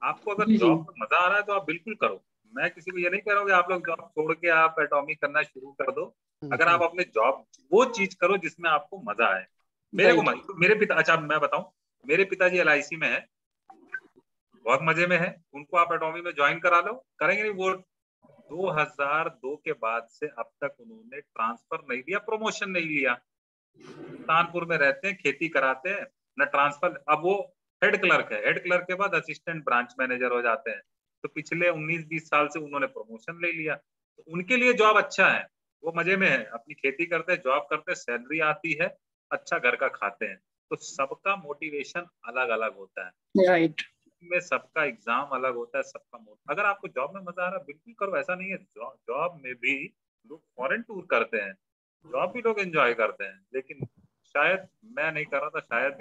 आपको अगर जी, जॉब में मजा आ रहा है तो आप बिल्कुल करो। मैं किसी को ये नहीं कह रहा हूँ कि आप लोग जॉब छोड़ के आप एटॉमिक करना शुरू कर दो। अगर आप अपने जॉब वो चीज करो जिसमें आपको मजा आए। मेरे पिता, अच्छा मैं बताऊं, मेरे पिताजी LIC में है, बहुत मजे में है, उनको आप एटॉमिक में ज्वाइन करा लो, करेंगे नहीं। वो 2002 के बाद से अब तक उन्होंने ट्रांसफर नहीं लिया, प्रमोशन नहीं लिया। सुल्तानपुर में रहते हैं, खेती कराते हैं, न ट्रांसफर। अब वो हेड क्लर्क है, हेड क्लर्क के बाद असिस्टेंट ब्रांच मैनेजर हो जाते हैं। तो पिछले 19-20 साल से उन्होंने प्रमोशन ले लिया, तो उनके लिए जॉब अच्छा है, वो मजे में है, अपनी खेती करते हैं, जॉब करते हैं, सैलरी आती है, अच्छा घर का खाते हैं। तो सबका मोटिवेशन अलग अलग होता है, राइट, में सबका एग्जाम अलग होता है, सबका अगर आपको जॉब में मजा आ रहा है बिल्कुल करो, ऐसा नहीं है। जॉब में भी लोग फॉरेन टूर करते हैं, जॉब भी लोग एंजॉय करते हैं, लेकिन शायद मैं नहीं कर रहा था, शायद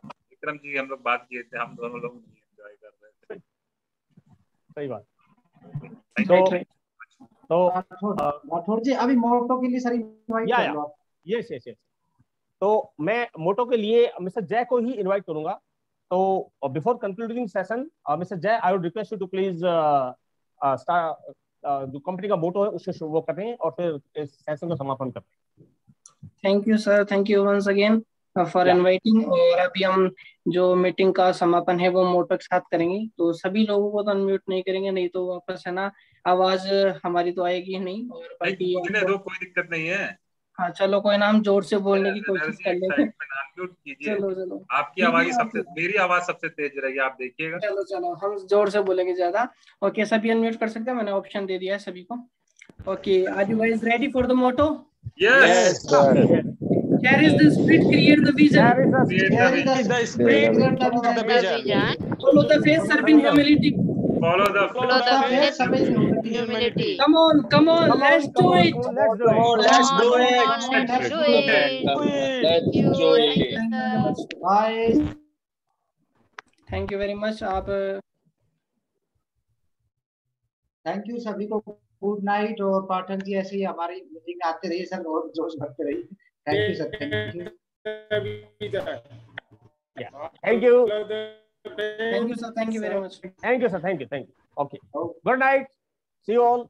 विक्रम जी हम लोग बात किए थे, हम दोनों लोग नहीं एंजॉय कर रहे थे। सही बात। तो राठौड़ जी अभी मोटो के लिए सर इनवाइट कर लो आप। Yes yes yes. तो मैं मोटो के लिए मिस्टर जय को ही इनवाइट करूंगा। तो before concluding session, mister Jay, I would request you to please start जो कंपनी का मोटो है उससे शुरू करें और फिर इस सेशन का समापन करें। Thank you sir, thank you once again for inviting. और अभी हम जो मीटिंग का समापन है वो मोटो के साथ करेंगे, तो सभी लोगों को तो अनम्यूट नहीं करेंगे, नहीं तो वापस है ना आवाज हमारी तो आएगी नहीं। और बाकी कोई दिक्कत नहीं है। हाँ चलो, कोई ना, हम जोर से बोलने की कोशिश कर लेंगे। चलो चलो आपकी आवाज मेरी आवाज सबसे तेज रहेगी, आप देखिएगा। चलो हम जोर से बोलेंगे ज्यादा। ओके, सभी अनम्यूट कर सकते हैं, मैंने ऑप्शन दे दिया है सभी को। Okay, are you guys ready for the motto? Yes sir. Share is the spirit, create the vision. Share the spirit, create the vision. Follow the faith, serve in humility. Follow the faith, serve in humility. Come on, let's do it. Let's do it. Bye. Thank you very much. आप thank you सभी को, good night. और पाठक जी ऐसे ही हमारी meeting में आते रहिए sir, और जोश भरते रहिए। Thank you sir, thank you. Thank you sir, thank you very much. Thank you sir, thank you. Okay, good night, see you all.